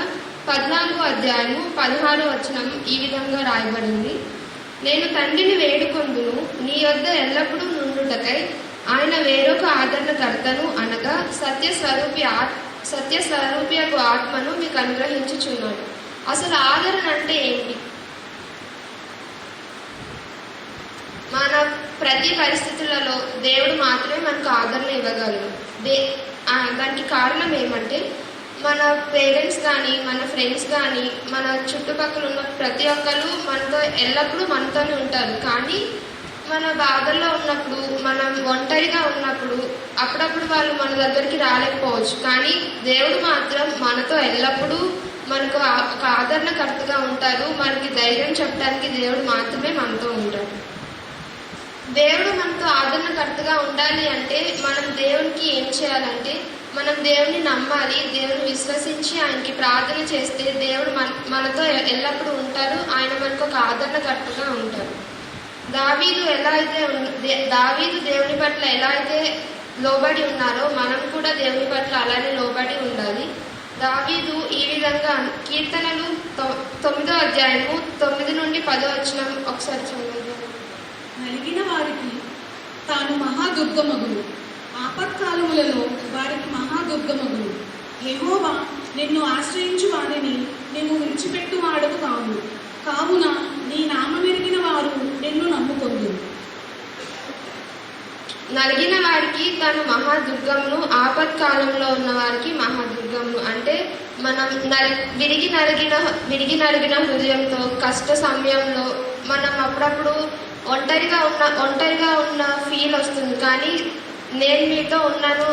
14వ అధ్యాయము 16వ వచనం ఈ విధంగా రాయబడింది. నేను తండ్రిని వేడుకొందును, నీ యొద్ద ఎల్లప్పుడూ నుండుటకై ఆయన వేరొక ఆదరణకర్తను అనగా సత్యస్వరూపియకు ఆత్మను మీకు అనుగ్రహించుచున్నాడు. అసలు ఆదరణ అంటే ఏంటి? మన ప్రతి పరిస్థితులలో దేవుడు మాత్రమే మనకు ఆదరణ ఇవ్వగలరు. దానికి కారణం ఏమంటే మన పేరెంట్స్ కానీ మన ఫ్రెండ్స్ కానీ మన చుట్టుపక్కల ఉన్న ప్రతి ఒక్కరు మనతో ఎల్లప్పుడూ మనతోనే ఉంటారు. కానీ మన బాధల్లో ఉన్నప్పుడు, మనం ఒంటరిగా ఉన్నప్పుడు అప్పుడప్పుడు వాళ్ళు మన దగ్గరికి రాలేకపోవచ్చు. కానీ దేవుడు మాత్రం మనతో ఎల్లప్పుడూ మనకు ఒక ఆదరణకర్తగా ఉంటారు. మనకి ధైర్యం చెప్పడానికి దేవుడు మాత్రమే మనతో ఉంటారు. దేవుడు మనతో ఆదరణకర్తగా ఉండాలి అంటే మనం దేవునికి ఏం చేయాలంటే మనం దేవుని నమ్మాలి, దేవుని విశ్వసించి ఆయనకి ప్రార్థన చేస్తే దేవుడు మనతో ఎల్లప్పుడూ ఉంటారు. ఆయన మనకు ఒక ఆదరణకర్తగా ఉంటారు. దావీదు దేవుని పట్ల ఎలా అయితే లోబడి ఉన్నారో మనం కూడా దేవుని పట్ల అలానే లోబడి ఉండాలి. దావీదు ఈ విధంగా కీర్తనలు 9వ అధ్యాయము 9 నుండి 10వ వచనం ఒకసారి చదవండి. నలిగిన వారికి తాను మహాదుర్గమగును, ఆపత్కాలములలో వారికి మహాదుర్గమగును. యెహోవా నిన్ను ఆశ్రయించు వారిని నీవు విడిచిపెట్టువాడవు కావున నీ నామమెరిగిన వారు నిన్ను నమ్ముకొందురు. నలిగిన వారికి తను మహాదుర్గమును, ఆపత్కాలంలో ఉన్న వారికి మహాదుర్గమును. అంటే మనం విరిగి నలిగిన హృదయంతో కష్ట సమయంలో మనం అప్పుడప్పుడు ఒంటరిగా ఉన్న ఫీల్ వస్తుంది. కానీ నేను మీతో ఉన్నాను,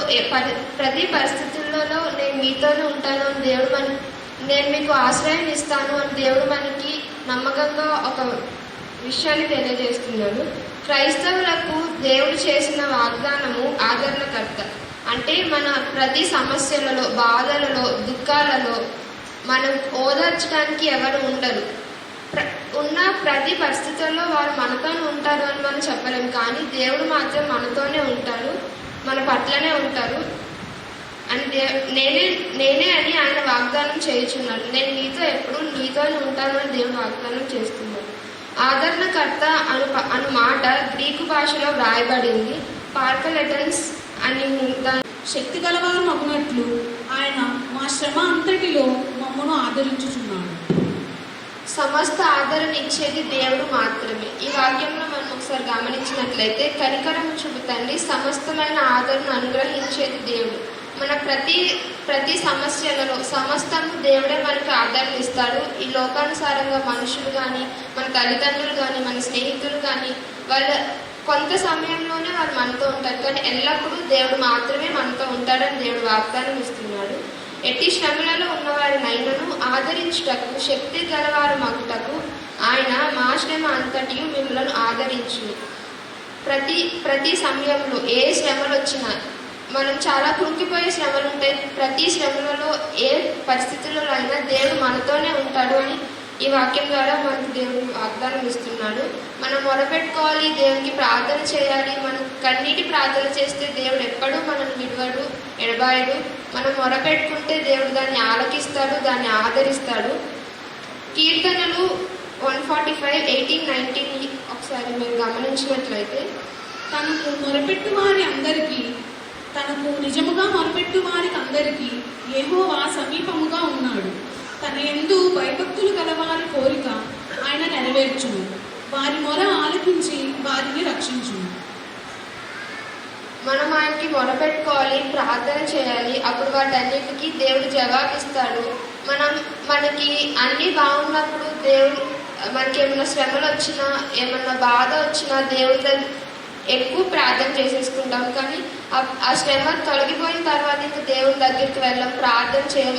ప్రతి పరిస్థితులలో నేను మీతోనే ఉంటాను అని దేవుడు నేను మీకు ఆశ్రయం ఇస్తాను అని దేవుడు మనకి నమ్మకంగా ఒక విషయాన్ని తెలియజేస్తున్నాడు. క్రైస్తవులకు దేవుడు చేసిన వాగ్దానము ఆదరణకర్త. అంటే మన ప్రతి సమస్యలలో, బాధలలో, దుఃఖాలలో మనం ఓదార్చడానికి ఎవరు ఉండరు. ఉన్న ప్రతి పరిస్థితుల్లో వారు మనతోనే ఉంటారు అని మనం చెప్పలేము. కానీ దేవుడు మాత్రం మనతోనే ఉంటారు, మన పట్లనే ఉంటారు అని నేనే అని ఆయన వాగ్దానం చేయుచున్నాడు. నేను ఎప్పుడు నీతోనే ఉంటాను అని దేవుడు వాగ్దానం చేస్తున్నాడు. ఆదరణకర్త అను మాట గ్రీకు భాషలో వ్రాయబడింది. పార్కలెటన్స్ అని శక్తి గలవారు మగునట్లు ఆయన మా శ్రమ అంతటిలో మమ్మను ఆదరించుచున్నాడు. సమస్త ఆదరణ ఇచ్చేది దేవుడు మాత్రమే. ఈ వాక్యంలో మనం ఒకసారి గమనించినట్లయితే కనికరం చూపుతండి, సమస్తమైన ఆదరణ అనుగ్రహించేది దేవుడు. మన ప్రతి సమస్యలలో సమస్తము దేవుడే మనకి ఆదరణ ఇస్తాడు. ఈ లోకానుసారంగా మనుషులు కానీ, మన తల్లిదండ్రులు కానీ, మన స్నేహితులు కానీ వాళ్ళ కొంత సమయంలోనే వాళ్ళు మనతో ఉంటారు. కానీ ఎల్లప్పుడూ దేవుడు మాత్రమే మనతో ఉంటాడని దేవుడు వాగ్దానం ఇస్తున్నాడు. ఎట్టి శ్రమలలో ఉన్నవారినైనను ఆదరించుటకు శక్తి గలవారు మగుటకు ఆయన మా శ్రమ అంతటి మిమ్మల్ని ఆదరించు. ప్రతి సమయంలో ఏ శ్రమలు వచ్చినా మనం చాలా కృంగిపోయే శ్రమలు ఉంటాయి. ప్రతి శ్రమలలో ఏ పరిస్థితుల్లో అయినా దేవుడు మనతోనే ఉంటాడు అని ఈ వాక్యం ద్వారా మనకు దేవుడు వాగ్దానం ఇస్తున్నాడు. మనం మొరపెట్టుకోవాలి, దేవునికి ప్రార్థన చేయాలి. మనం కన్నీటి ప్రార్థన చేస్తే దేవుడు ఎప్పుడూ మనల్ని విడవడు, ఎడబాయడు. మనం మొరపెట్టుకుంటే దేవుడు దాన్ని ఆలకిస్తాడు, దాన్ని ఆదరిస్తాడు. కీర్తనలు 145:18-19 ఒకసారి మీరు గమనించినట్లయితే, తనకు మొరపెట్టు వారి అందరికీ, తనకు నిజముగా మొరపెట్టు వారికి అందరికీ యెహోవా సమీపముగా ఉన్నాడు. తన యందు భయభక్తులు గలవారి కోరిక ఆయన నెరవేర్చును. వారి మొర ఆలకించి వారిని రక్షించును. మనం ఆయనకి మొరపెట్టుకోవాలి, ప్రార్థన చేయాలి. అప్పుడు వాటన్నిటికీ దేవుడు జవాబిస్తాడు. మనకి అన్నీ బాగున్నప్పుడు దేవుడు, మనకి ఏమైనా శ్రమలు వచ్చినా, ఏమన్నా బాధ వచ్చినా దేవుడి ఎక్కువ ప్రార్థన చేసేసుకుంటాం. కానీ ఆ శ్రమ తొలగిపోయిన తర్వాత ఇంకా దేవుని దగ్గరికి వెళ్ళాం, ప్రార్థన చేయం.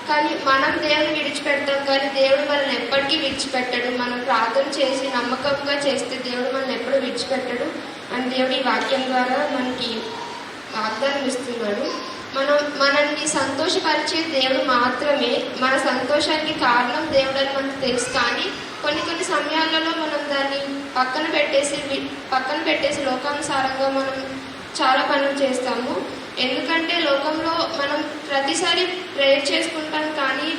కానీ మనం దేవుని విడిచిపెడతాం, కానీ దేవుడు మనల్ని ఎప్పటికీ విడిచిపెట్టడు. మనం ప్రార్థన చేసి నమ్మకంగా చేస్తే దేవుడు మనల్ని ఎప్పుడు విడిచిపెట్టడు అని దేవుడు ఈ వాక్యం ద్వారా మనకి వాగ్దానం ఇస్తున్నాడు. మనల్ని సంతోషపరిచే దేవుడు మాత్రమే. మన సంతోషానికి కారణం దేవుడు అని మనకు తెలుసు. కానీ కొన్ని సమయాలలో మనం దాన్ని పక్కన పెట్టేసి లోకానుసారంగా మనం చాలా పనులు చేస్తాము. ఎందుకంటే లోకంలో మనం ప్రతిసారి ప్రేయర్ చేసుకుంటాం, కానీ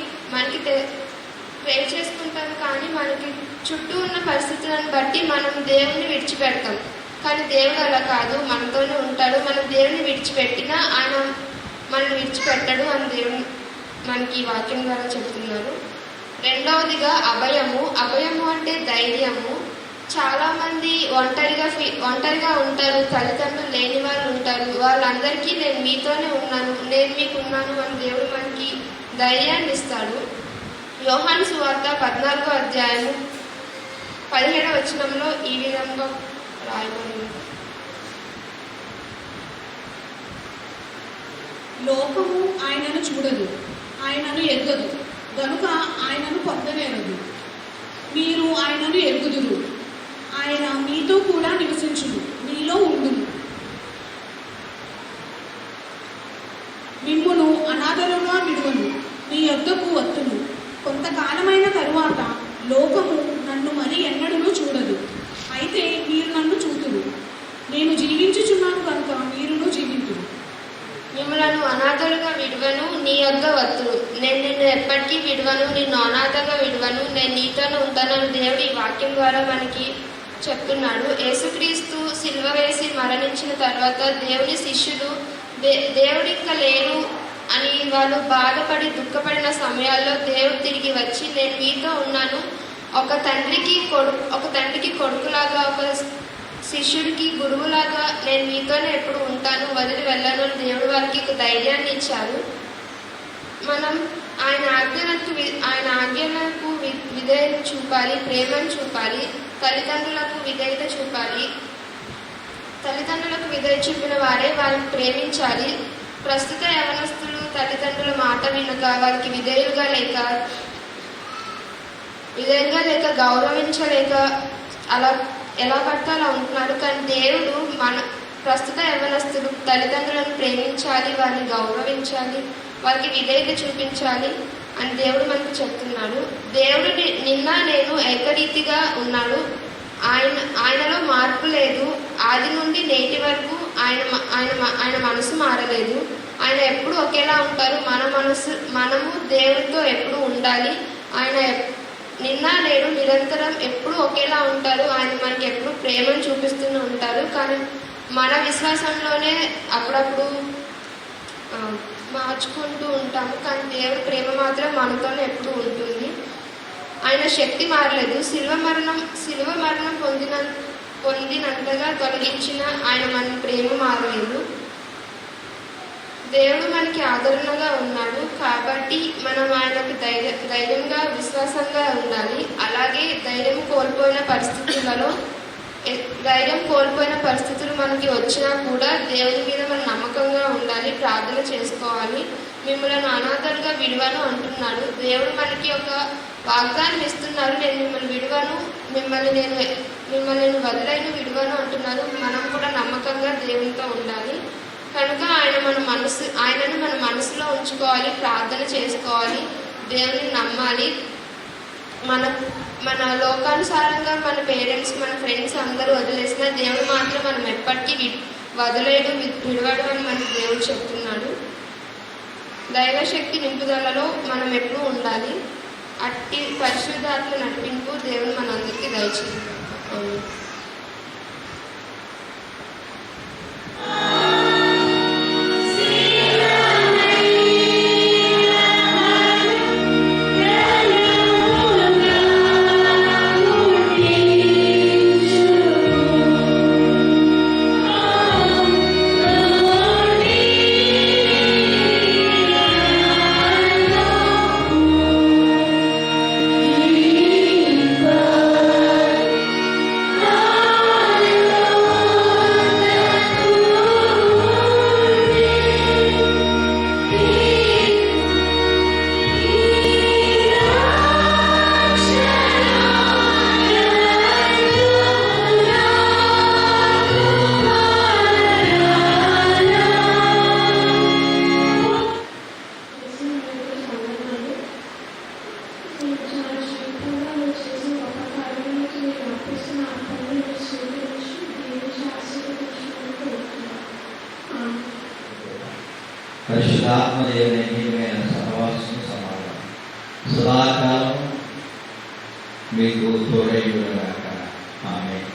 మనకి చుట్టూ ఉన్న పరిస్థితులను బట్టి మనం దేవుణ్ణి విడిచిపెడతాం. కానీ దేవుడు అలా కాదు, మనతోనే ఉంటాడు. మనం దేవుని విడిచిపెట్టినా ఆయన మనల్ని విడిచిపెట్టడు అని దేవుడు మనకి ఈ వాక్యం ద్వారా చెప్తున్నారు. రెండవదిగా అభయము అంటే ధైర్యము. చాలామంది ఒంటరిగా ఉంటారు, తల్లిదండ్రులు లేని వాళ్ళు ఉంటారు. వాళ్ళందరికీ నేను మీతోనే ఉన్నాను, నేను మీకు ఉన్నాను అని దేవుడు మనకి ధైర్యాన్ని ఇస్తాడు. యోహాను సువార్త 14:17 ఈ విధంగా రాయబడింది. లోకము ఆయనను చూడదు, ఆయనను ఎరుగదు, గనుక ఆయనను పొందలేరదు. మీరు ఆయనను ఎరుగుదురు, ఆయన మీతో కూడా నివసించును, మీలో ఉండును. మిమ్మును అనాథలుగా విడువను, మీ యొద్దకు వత్తును. కొంతకాలమైన తరువాత లోకము నన్ను మరి ఎన్నడూ చూడదు, అయితే మీరు నన్ను చూతురు. నేను జీవించుచున్నాను కనుక మీరును జీవింతురు. మిమ్మలను అనాథలుగా విడువను, నీ యొద్ద వత్తును. నేను నిన్ను ఎప్పటికీ విడువను, నిన్ను అనాథగా విడువను, నేను నీతోనే ఉంటానని దేవుడు ఈ వాక్యం ద్వారా మనకి చెప్తున్నాడు. యేసుక్రీస్తు సిలువ వేసి మరణించిన తర్వాత దేవుని శిష్యులు దేవుడు ఇంకా లేరు అని వాళ్ళు బాధపడి దుఃఖపడిన సమయాల్లో దేవుడు తిరిగి వచ్చి నేను మీతో ఉన్నాను, ఒక తండ్రికి కొడుకులాగా, ఒక శిష్యుడికి గురువులాగా నేను మీతోనే ఎప్పుడు ఉంటాను, వదిలి వెళ్ళను అని దేవుడు వారికి ఒక ధైర్యాన్ని ఇచ్చారు. మనం ఆయన ఆజ్ఞలకు విధేయత చూపాలి, ప్రేమను చూపాలి, తల్లిదండ్రులకు విధేయత చూపాలి. తల్లిదండ్రులకు విధేయత చూపిన వారే వారిని ప్రేమించాలి. ప్రస్తుత యవనస్తులు తల్లిదండ్రుల మాట వినక, వారికి విధేయులుగా లేక గౌరవించలేక అలా ఎలా పడితే అలా ఉంటున్నారు. కానీ దేవుడు ప్రస్తుత యవనస్తులు తల్లిదండ్రులను ప్రేమించాలి, వారిని గౌరవించాలి, వారికి విధేయత చూపించాలి అని దేవుడు మనకు చెప్తున్నాడు. దేవుడు నిన్న నేను ఏకరీతిగా ఉన్నాడు, ఆయనలో మార్పు లేదు. ఆది నుండి నేటి వరకు ఆయన మనసు మారలేదు. ఆయన ఎప్పుడు ఒకేలా ఉంటారు. మనము దేవుడితో ఎప్పుడు ఉండాలి. ఆయన నిన్న నేడు నిరంతరం ఎప్పుడు ఒకేలా ఉంటారు. ఆయన మనకి ఎప్పుడు ప్రేమను చూపిస్తూనే ఉంటారు. కానీ మన విశ్వాసంలోనే అప్పుడప్పుడు మార్చుకుంటూ ఉంటాము. కానీ దేవుడి ప్రేమ మాత్రం మనతోనే ఎప్పుడు ఉంటుంది. ఆయన శక్తి మారలేదు. శిలువ మరణం పొందినంతగా తొలగించిన ఆయన మన ప్రేమ మారలేదు. దేవుడు మనకి ఆదరణగా ఉన్నాడు. కాబట్టి మనం ఆయనకు ధైర్యంగా విశ్వాసంగా ఉండాలి. అలాగే ధైర్యం కోల్పోయిన పరిస్థితులు మనకి వచ్చినా కూడా దేవుని మీద మనం నమ్మకంగా ఉండాలి, ప్రార్థన చేసుకోవాలి. మిమ్మల్ని అనాథలుగా విడువను అంటున్నాడు. దేవుడు మనకి ఒక వాగ్దానం ఇస్తున్నారు, నేను మిమ్మల్ని విడువను, మిమ్మల్ని నేను వదిలేను, విడువను అంటున్నారు. మనం కూడా నమ్మకంగా దేవునితో ఉండాలి. కనుక ఆయనను మన మనసులో ఉంచుకోవాలి, ప్రార్థన చేసుకోవాలి, దేవుని నమ్మాలి. మన లోకానుసారంగా మన పేరెంట్స్, మన ఫ్రెండ్స్ అందరూ వదిలేసిన దేవుడు మాత్రం మనం ఎప్పటికీ వదిలేడు, విడవడు అని మనకి దేవుడు చెప్తున్నాడు. దైవశక్తి నింపుదలలో మనం ఎప్పుడూ ఉండాలి. అట్టి పరిశుద్ధాత్మ నడిపింపు దేవుడు మనందరికీ దయచేయండి. ఆమేన్. పరిశుద్ధాత్మ దేవుని సహవాసం సమాధానం సదాకాలం మీకు తోడైగాక. ఆమేన్.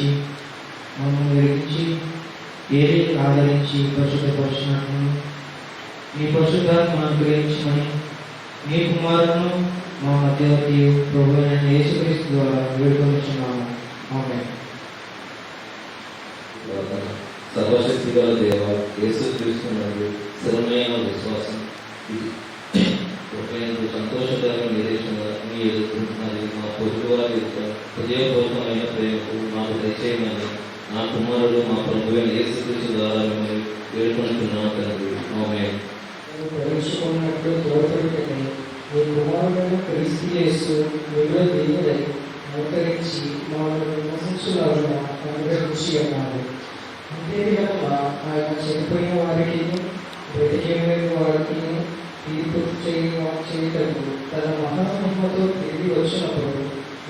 దయచేసి మమ్మల్ని వెలిగించి ఏలిని ఆదరించి పరిశుద్ధపరచినట్లు మీ పరిశుద్ధాత్మ అనుగ్రహించమని మీ కుమారులను మా మధ్యవర్తి ప్రభువైన యేసుక్రీస్తు ద్వారా వేడుకొనిచున్నాము. ఆమేన్. సర్వశక్తి గల దేవ యేసుక్రీస్తునందు స్థిరమైన విశ్వాసం సంతోషకరమైన నిరీక్షణ మీ ఎదురు మరియు మా పొరుగువారి యొక్క హృదయపూర్వకమైన ప్రేమకు మాకు దయచేయమని నా కుమారుడు మా ప్రభువైన యేసుక్రీస్తు ద్వారా మేము వేడుకుంటున్నాము తండ్రి. ఆమేన్. పరీక్షకున్నట్లు తోడ్పడుటని మీ కుమారుడైన క్రీస్తు యేసు మీలో దిగుదై మోకరించి మమ్మల్ని విమర్శించులాగా అనుగ్రహించి ఉన్నారు. అంతేవిధంగా ఆయన చనిపోయిన వారికి బ్రతికేమైన వారికి తీర్పు చేయటకు తన మహామహిమతో తిరిగి వచ్చినప్పుడు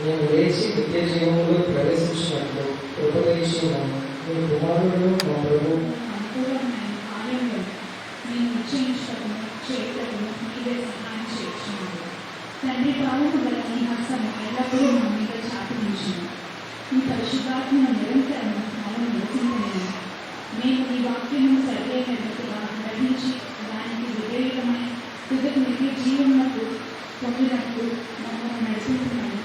మేము లేచి నిత్య జీవంలో ప్రవేశించినట్లు కృపదయించున్నాము. మీ కుమారుడు మా ప్రభు తండ్రి భావము గల ఈ హస్తము ఎల్లప్పుడూ మా మీద చాపించును. ఈ పరిశుద్ధాత్మను నిరంతరం మనం నివసించలేము. మేము ఈ వాక్యము సరైనట్టుగా గ్రహించి దానికి విధేయులమై తుదకు నిత్య జీవనకు పొందినట్టు మమ్మల్ని నడిపించమని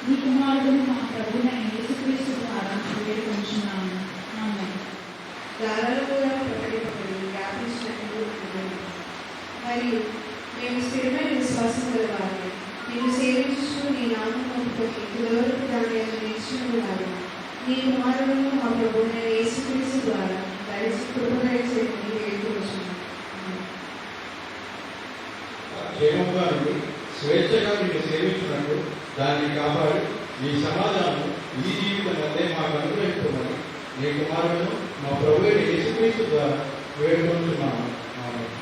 మీ కుమారుడు మా ప్రభువైన యేసుక్రీస్తు ద్వారా వేడుకొంచున్నాము. ఆమేన్. దారాలు కూడా ప్రకటింపబడి వ్యాపించినట్లు మరియు మేము స్థిరమైన విశ్వాసం కలవాలి. నేను సేవించు నీ నామం ఒప్పుకొని ఇదివరకు దాన్ని నిలిచినవారు నీ కుమారులను మా ప్రభువైన యేసుక్రీస్తు ద్వారా కృపదయచేసి వేడుకొంచున్నాము. క్షేమంగా నుండి స్వేచ్ఛగా నిన్ను సేవించినట్టు దాన్ని కాపాడి నీ సమాధానం ఈ జీవితం అదే మాకు అనుగ్రహించమని నీ కుమారులను మా ప్రభువైన యేసుక్రీస్తు ద్వారా వేడుకుంటున్నాము. ఆమేన్.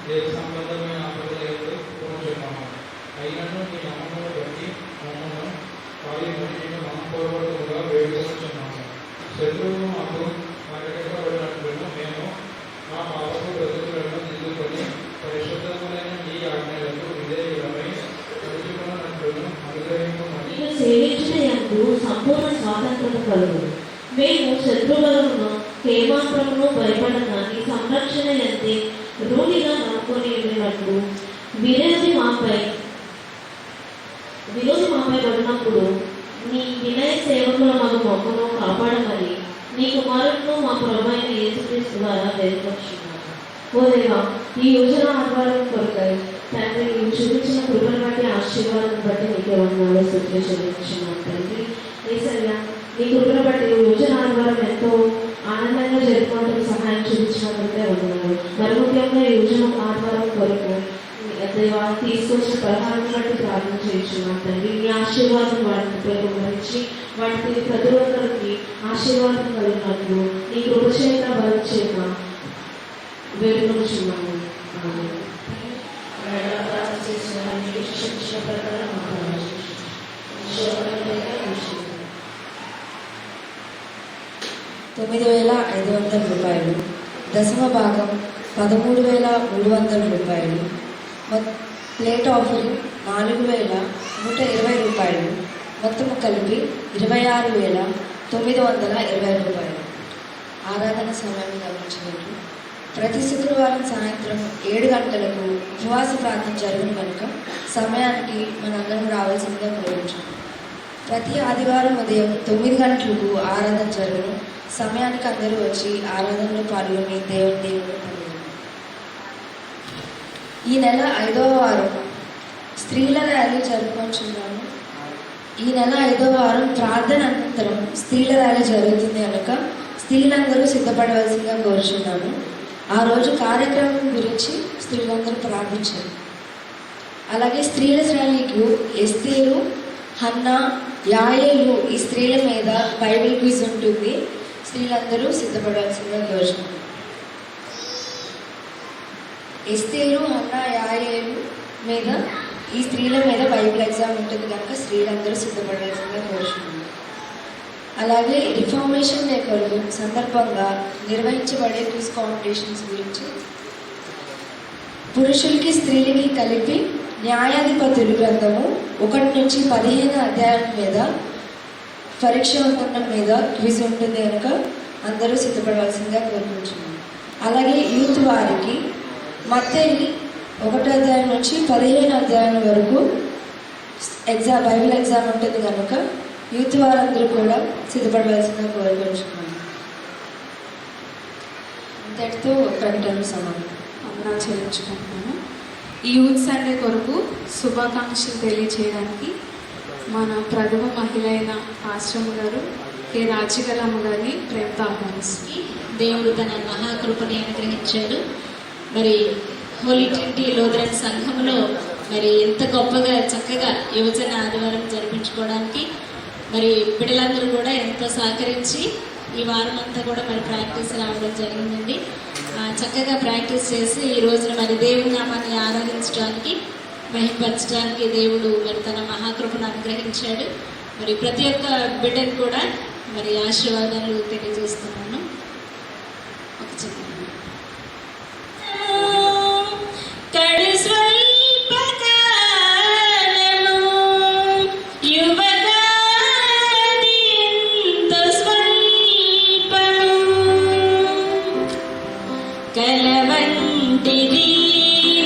దేశ సంబంధమైన ఆపదలు కోరుచున్నాము. అయినను మీ నమ్మకం బట్టి మమ్మల్ని కార్యమని నేను నమ్మకూడగా వేడుకొంచున్నాము. శత్రువులు మాకు మాట్లాడబడినట్లును మేము మా పాపపు బ్రతుకులను దిద్దుకొని పరిశుద్ధమైన ఈ ఆజ్ఞలకు విధేయులమై నడుచుకున్నట్లును అనుగ్రహించమని సేవించుటకు సంపూర్ణ స్వాతంత్రత కలుగు. మేము శత్రువులను క్షేమాంతరమును భయపడక నీ సంరక్షణ ఎంతే రూఢిగా నమ్ముకొని ఉండినట్లు విరోధి మాపై పడినప్పుడు నీ వినయ సేవకుల మాకు మొక్కను కాపాడమని నీ కుమారులను మా ప్రభువైన యేసుక్రీస్తు ద్వారా వేడుకొంచున్నాము. ఓ దేవా, ఈ యోజన ఆధారం కొరకై తండ్రి నీవు చూపించిన కృపను బట్టి ఆశీర్వాదం బట్టి నీకే వందనాలు స్తుతులు చెల్లించున్నాను. తండ్రి యేసయ్యా, నీ కృపను బట్టి యోజన ఆధారం ఎంతో ఆనందంగా జరుపుకోవడానికి సహాయం చూపించినట్లయితే వందనాలు. మరి ముఖ్యంగా ఈ యోజన ఆధారం కొరకు దేవా తీసుకొచ్చిన ప్రధానం బట్టి ప్రార్థన చేయించున్నాను. తండ్రి నీ ఆశీర్వాదం వాటిని ఉపయోగించి వాటికి ప్రతి ఒక్కరికి ఆశీర్వాదం కలిగినట్లు నీ కృప చేత బలం చేత వేడుకొంచున్నాము. రూపాయలు, దశమ భాగం 13,300 ప్లేట్ ఆఫరింగ్ 4,120 రూపాయలు, మొత్తము కలిపి 26,920 రూపాయలు. ఆరాధన సమయాన్ని గమనించినట్లు ప్రతి శుక్రవారం సాయంత్రం 7 గంటలకు ఉపవాస ప్రార్థన జరుగును కనుక సమయానికి మనందరం రావాల్సిందిగా కోరుచున్నాం. ప్రతి ఆదివారం ఉదయం 9 గంటలకు ఆరాధన జరుగును. సమయానికి అందరూ వచ్చి ఆరాధనలో పాల్గొని దేవుని పొందారు. ఈ నెల 5వ వారం స్త్రీల ర్యాలీ జరుపుకుంటున్నాము. ఈ నెల 5వ వారం ప్రార్థన అనంతరం స్త్రీల ర్యాలీ జరుగుతుంది కనుక స్త్రీలందరూ సిద్ధపడవలసిందిగా కోరుచున్నాము. ఆ రోజు కార్యక్రమం గురించి స్త్రీలందరూ ప్రార్థించారు. అలాగే స్త్రీల ర్యాలీకి ఎస్తేరు, హన్నా, యాయేలు ఈ స్త్రీల మీద బైబిల్ క్విజ్ ఉంటుంది. స్త్రీలందరూ సిద్ధపడాల్సిందిగా కోరుచున్నాము. ఎస్తేరు, హన్నా, యాయేలు మీద ఈ స్త్రీల మీద బైబిల్ ఎగ్జామ్ ఉంటుంది కనుక స్త్రీలందరూ సిద్ధపడాల్సిందిగా కోరుచున్నాము. అలాగే రిఫార్మేషన్ డే కొరకు సందర్భంగా నిర్వహించబడే క్విజ్ కాంపిటీషన్స్ గురించి పురుషులకి స్త్రీలకి కలిపి న్యాయాధిపతుల గ్రంథము 1 నుంచి 15 అధ్యాయం మీద పరీక్ష ఉండడం మీద క్విజ్ ఉంటుంది కనుక అందరూ సిద్ధపడవలసిందిగా కోరుకుంటున్నాను. అలాగే యూత్ వారికి మత్తయి 1 అధ్యాయం నుంచి 15 అధ్యాయం వరకు బైబిల్ ఎగ్జామ్ ఉంటుంది కనుక యూత్ వారందరూ కూడా సిద్ధపడవలసిందిగా కోరుకుంటున్నాను. అంతటితో ప్రకటన సమాధానం వందనాలు చెల్లించుకుంటున్నాను. ఈ యూత్ సండే కొరకు శుభాకాంక్షలు తెలియచేయడానికి మన ప్రథమ మహిళ అయిన ఆశ్రమ గారు కె రాజకలమ్మ గారిని ప్రేమతో ఆహ్వానిస్తుంది. దేవుడు తన మహాకృపని అనుగ్రహించాడు. మరి హోలీ ట్రినిటీ లూథరన్ సంఘంలో మరి ఎంత గొప్పగా చక్కగా యువజన ఆదివారం జరిపించుకోవడానికి మరి బిడ్డలందరూ కూడా ఎంతో సహకరించి ఈ వారం అంతా కూడా మరి ప్రాక్టీస్ రావడం జరిగిందండి. చక్కగా ప్రాక్టీస్ చేసి ఈ రోజున మరి దేవుని నామాన్ని ఆరాధించడానికి మహిమపరచడానికి దేవుడు మరి తన మహాకృపను అనుగ్రహించాడు. మరి ప్రతి ఒక్క బిడ్డను కూడా మరి ఆశీర్వాదాలు తెలియజేస్తున్నాను. ఒక చిన్న కలవంటిది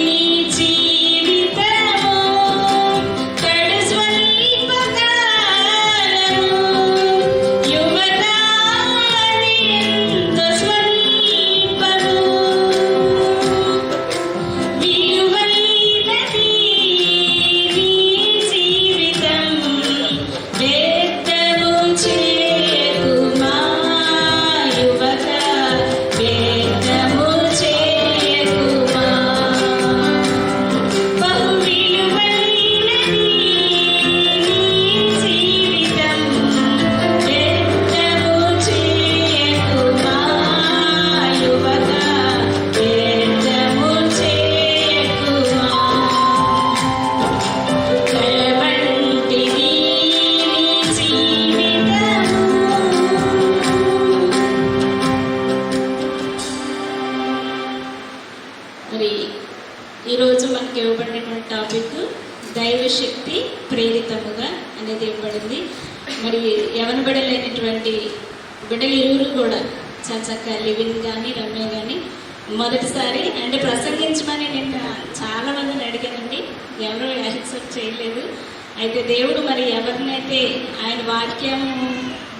నీ జీవితము కడు స్వల్పకాలము యువతాని ఎంత స్వల్పము విలువైనది నీ జీవితం వ్యర్థము చేయకుమా యువత వ్యర్థము మరి ఈరోజు మనకి ఇవ్వబడినటువంటి టాపిక్ దైవశక్తి ప్రేరితముగా అనేది ఇవ్వబడింది. మరి యవన బిడ్డలైనటువంటి బిడ్డలు ఇరువురు కూడా చాలా చక్కగా లివిన్ కానీ రమ్య కానీ మొదటిసారి అంటే ప్రసంగించమని నేను చాలా మందిని అడిగానండి, ఎవరు యాక్సెప్ట్ చేయలేదు. అయితే దేవుడు మరి ఎవరినైతే ఆయన వాక్యం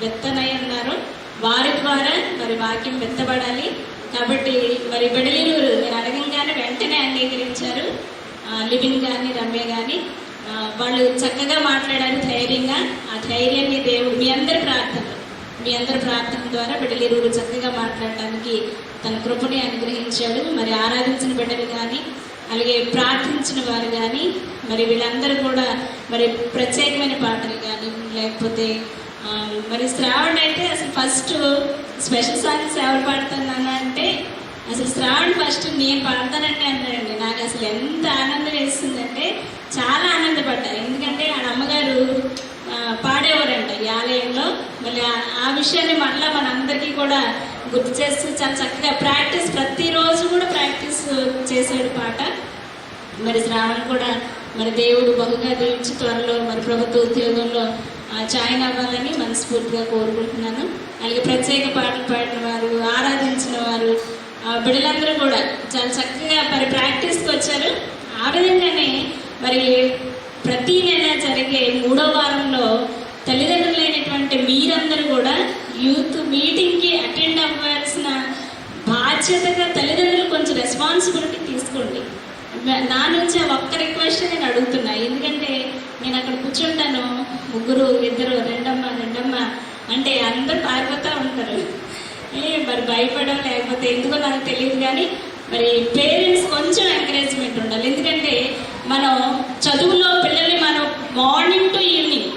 వెత్తనై ఉన్నారో వారి ద్వారా మరి వాక్యం వెత్తబడాలి కాబట్టి మరి బిడ్డలిరువురు నేను అడగంగానే వెంటనే అంగీకరించారు. లివిన్ కానీ రమ్య కానీ వాళ్ళు చక్కగా మాట్లాడారు ధైర్యంగా. ఆ ధైర్యాన్ని దేవుడు మీ అందరి ప్రార్థన ద్వారా బిడ్డలిరువురు చక్కగా మాట్లాడటానికి తన కృపని అనుగ్రహించాడు. మరి ఆరాధించిన బిడ్డలు కానీ అలాగే ప్రార్థించిన వారు కానీ మరి వీళ్ళందరూ కూడా మరి ప్రత్యేకమైన పాటలు కానీ లేకపోతే మరి శ్రావణ్ అయితే అసలు ఫస్ట్ స్పెషల్ సాంగ్స్ ఎవరు పాడుతున్నాను అంటే అసలు శ్రావణ్ ఫస్ట్ నేను పాడతానంటే అన్నాడండి. నాకు అసలు ఎంత ఆనందం వేస్తుందంటే చాలా ఆనందపడ్డాను. ఎందుకంటే ఆడ అమ్మగారు పాడేవారంట ఈ ఆలయంలో. మళ్ళీ ఆ విషయాన్ని మళ్ళీ మనందరికీ కూడా గుర్తు చేస్తూ చాలా చక్కగా ప్రాక్టీస్ ప్రతిరోజు కూడా ప్రాక్టీస్ చేశాడు పాట. మరి శ్రావణ్ కూడా మరి దేవుడు బహుగా దీవించి త్వరలో మరి ప్రభుత్వ ఉద్యోగంలో జాయిన్ అవ్వాలని మనస్ఫూర్తిగా కోరుకుంటున్నాను. అలాగే ప్రత్యేక పాటలు పాడిన వారు ఆరాధించిన వారు బిడ్డలందరూ కూడా చాలా చక్కగా మరి ప్రాక్టీస్కి వచ్చారు. ఆ విధంగానే మరి ప్రతి నెల జరిగే 3వ వారంలో తల్లిదండ్రులైనటువంటి మీరందరూ కూడా యూత్ మీటింగ్కి అటెండ్ అవ్వాల్సిన బాధ్యతగా తల్లిదండ్రులు కొంచెం రెస్పాన్సిబిలిటీ తీసుకోండి. నా నుంచి ఒక్క రిక్వెస్ట్ నేను అడుగుతున్నా. ఎందుకంటే నేను అక్కడ కూర్చుంటాను, 3 2 రెండమ్మ అంటే అందరూ పారిపోతూ ఉంటారు. మరి భయపడడం లేకపోతే ఎందుకో నాకు తెలియదు కానీ మరి పేరెంట్స్ కొంచెం ఎంకరేజ్మెంట్ ఉండాలి. ఎందుకంటే మనం చదువులో పిల్లల్ని మనం మార్నింగ్ టు ఈవినింగ్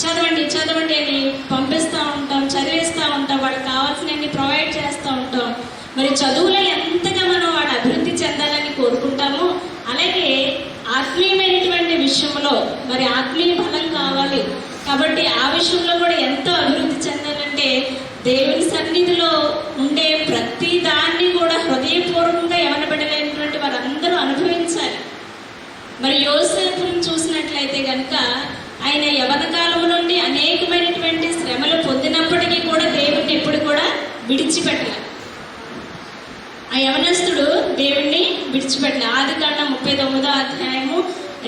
చదవండి అని పంపిస్తూ ఉంటాం, చదివిస్తూ ఉంటాం, వాళ్ళకి కావాల్సినవి ప్రొవైడ్ చేస్తూ ఉంటాం. మరి చదువులో ఎంతగా మనం వాడు అభివృద్ధి చెందాలని కోరుకుంటామో అలాగే ఆత్మీయమైనటువంటి విషయంలో మరి ఆత్మీయ బలం కావాలి. కాబట్టి ఆ విషయంలో కూడా ఎంతో అభివృద్ధి చెందాలంటే దేవుని సన్నిధిలో ఉండే ప్రతి దాన్ని కూడా హృదయపూర్వకంగా యవన బిడ్డలైనటువంటి వారందరూ అనుభవించాలి. మరి యోసేపును చూసినట్లయితే కనుక ఆయన యవన కాలం నుండి అనేకమైనటువంటి శ్రమలు పొందినప్పటికీ కూడా దేవుడిని ఎప్పుడు కూడా విడిచిపెట్టలే. ఆ యవనస్తుడు దేవుణ్ణి విడిచిపెట్టలే. ఆదికాండం 39వ అధ్యాయము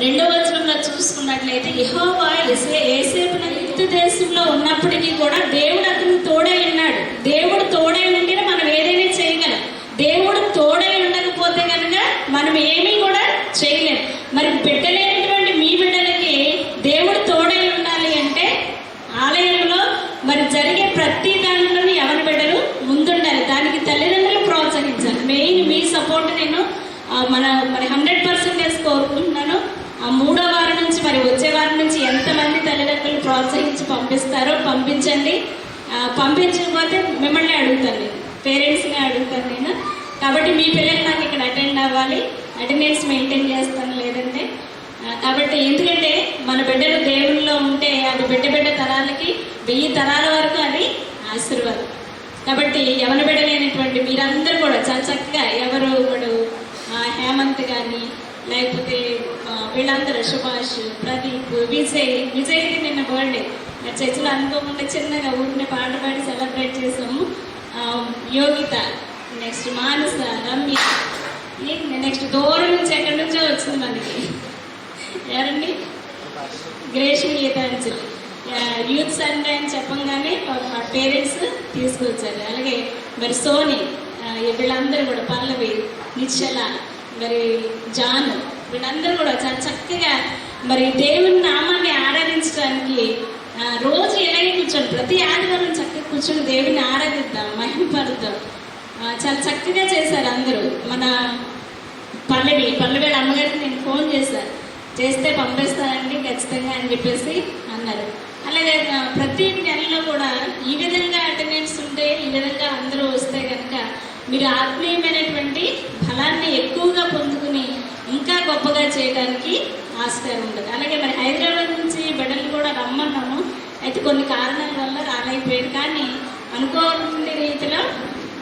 2వ వచనంలో చూసుకున్నట్లయితే యెహోవా యోసేపున ఐగుప్తు దేశంలో ఉన్నప్పటికీ కూడా దేవుడు అతను తోడై ఉన్నాడు. దేవుడు తోడై ఉంటేనే మనం ఏదైనా చేయగలం. దేవుడు తోడై ఉండకపోతే కనుక మనం ఏమీ కూడా చేయలేం. మరి బిడ్డలేనటువంటి మీ బిడ్డలకి దేవుడు తోడై ఉండాలి అంటే ఆలయంలో మరి జరిగే ప్రతి దానిలోని ఎవరి బిడ్డలు ముందుండాలి. దానికి తల్లిదండ్రులు ప్రోత్సహించాలి. మెయిన్ మీ సపోర్ట్ నేను మరి 100% కోరుకుంటున్నాను. ఆ 3వ వారం నుంచి మరి వచ్చే వారం నుంచి ఎంతమంది తల్లిదండ్రులు ప్రోత్సహించి పంపిస్తారో పంపించండి. పంపించకపోతే మిమ్మల్ని అడుగుతాను, నేను పేరెంట్స్ని అడుగుతాను నేను. కాబట్టి మీ పిల్లలు నాకు ఇక్కడ అటెండ్ అవ్వాలి, అటెండెన్స్ మెయింటైన్ చేస్తాను. లేదంటే కాబట్టి ఎందుకంటే మన బిడ్డలు దేవుళ్ళలో ఉంటే అది బిడ్డ తరాలకి 1000 తరాల వరకు అది ఆశీర్వాదం. కాబట్టి యవన బిడ్డలేనటువంటి మీరందరూ కూడా చాలా చక్కగా ఎవరు ఇప్పుడు హేమంత్ కానీ లేకపోతే వీళ్ళందరూ సుభాష్, ప్రదీప్, విజయ్ది నిన్న బర్త్డే చర్చిలో అనుకోకుండా చిన్నగా ఊరిని పాట పాడి సెలబ్రేట్ చేసాము. యోగిత, నెక్స్ట్ మానస, రమ్య, నెక్స్ట్ దూరం నుంచి ఎక్కడి నుంచో వచ్చింది మనకి. ఎవరండి? గ్రేషన్ గీతాంజలి. యూత్ సండే అని చెప్పంగానే మా పేరెంట్స్ తీసుకొచ్చారు. అలాగే మరి సోని, వీళ్ళందరూ కూడా పల్లవి, నిశ్చల, మరి జాన్, వీళ్ళందరూ కూడా చాలా చక్కగా మరి దేవుని నామాన్ని ఆరాధించడానికి రోజు ఇలాగే కూర్చొని ప్రతి ఆదివారం చక్కగా కూర్చొని దేవుని ఆరాధిద్దాం, మహిమపరుద్దాం. చాలా చక్కగా చేశారు అందరూ. మన పల్లవి అమ్మగారికి నేను ఫోన్ చేస్తే పంపిస్తానండి ఖచ్చితంగా అని చెప్పేసి అన్నారు. అలాగే ప్రతి నెలలో కూడా ఈ విధంగా అటెండెన్స్ ఉంటే, ఈ విధంగా అందరూ వస్తే కనుక మీరు ఆత్మీయమైనటువంటి ఫలాన్ని ఎక్కువగా పొందుకుని ఇంకా గొప్పగా చేయడానికి ఆస్కారం ఉంటుంది. అలాగే మరి హైదరాబాద్ నుంచి బిడ్డలు కూడా రమ్మన్నాము. అయితే కొన్ని కారణాల వల్ల రాలేకపోయారు. కానీ అనుకోని రీతిలో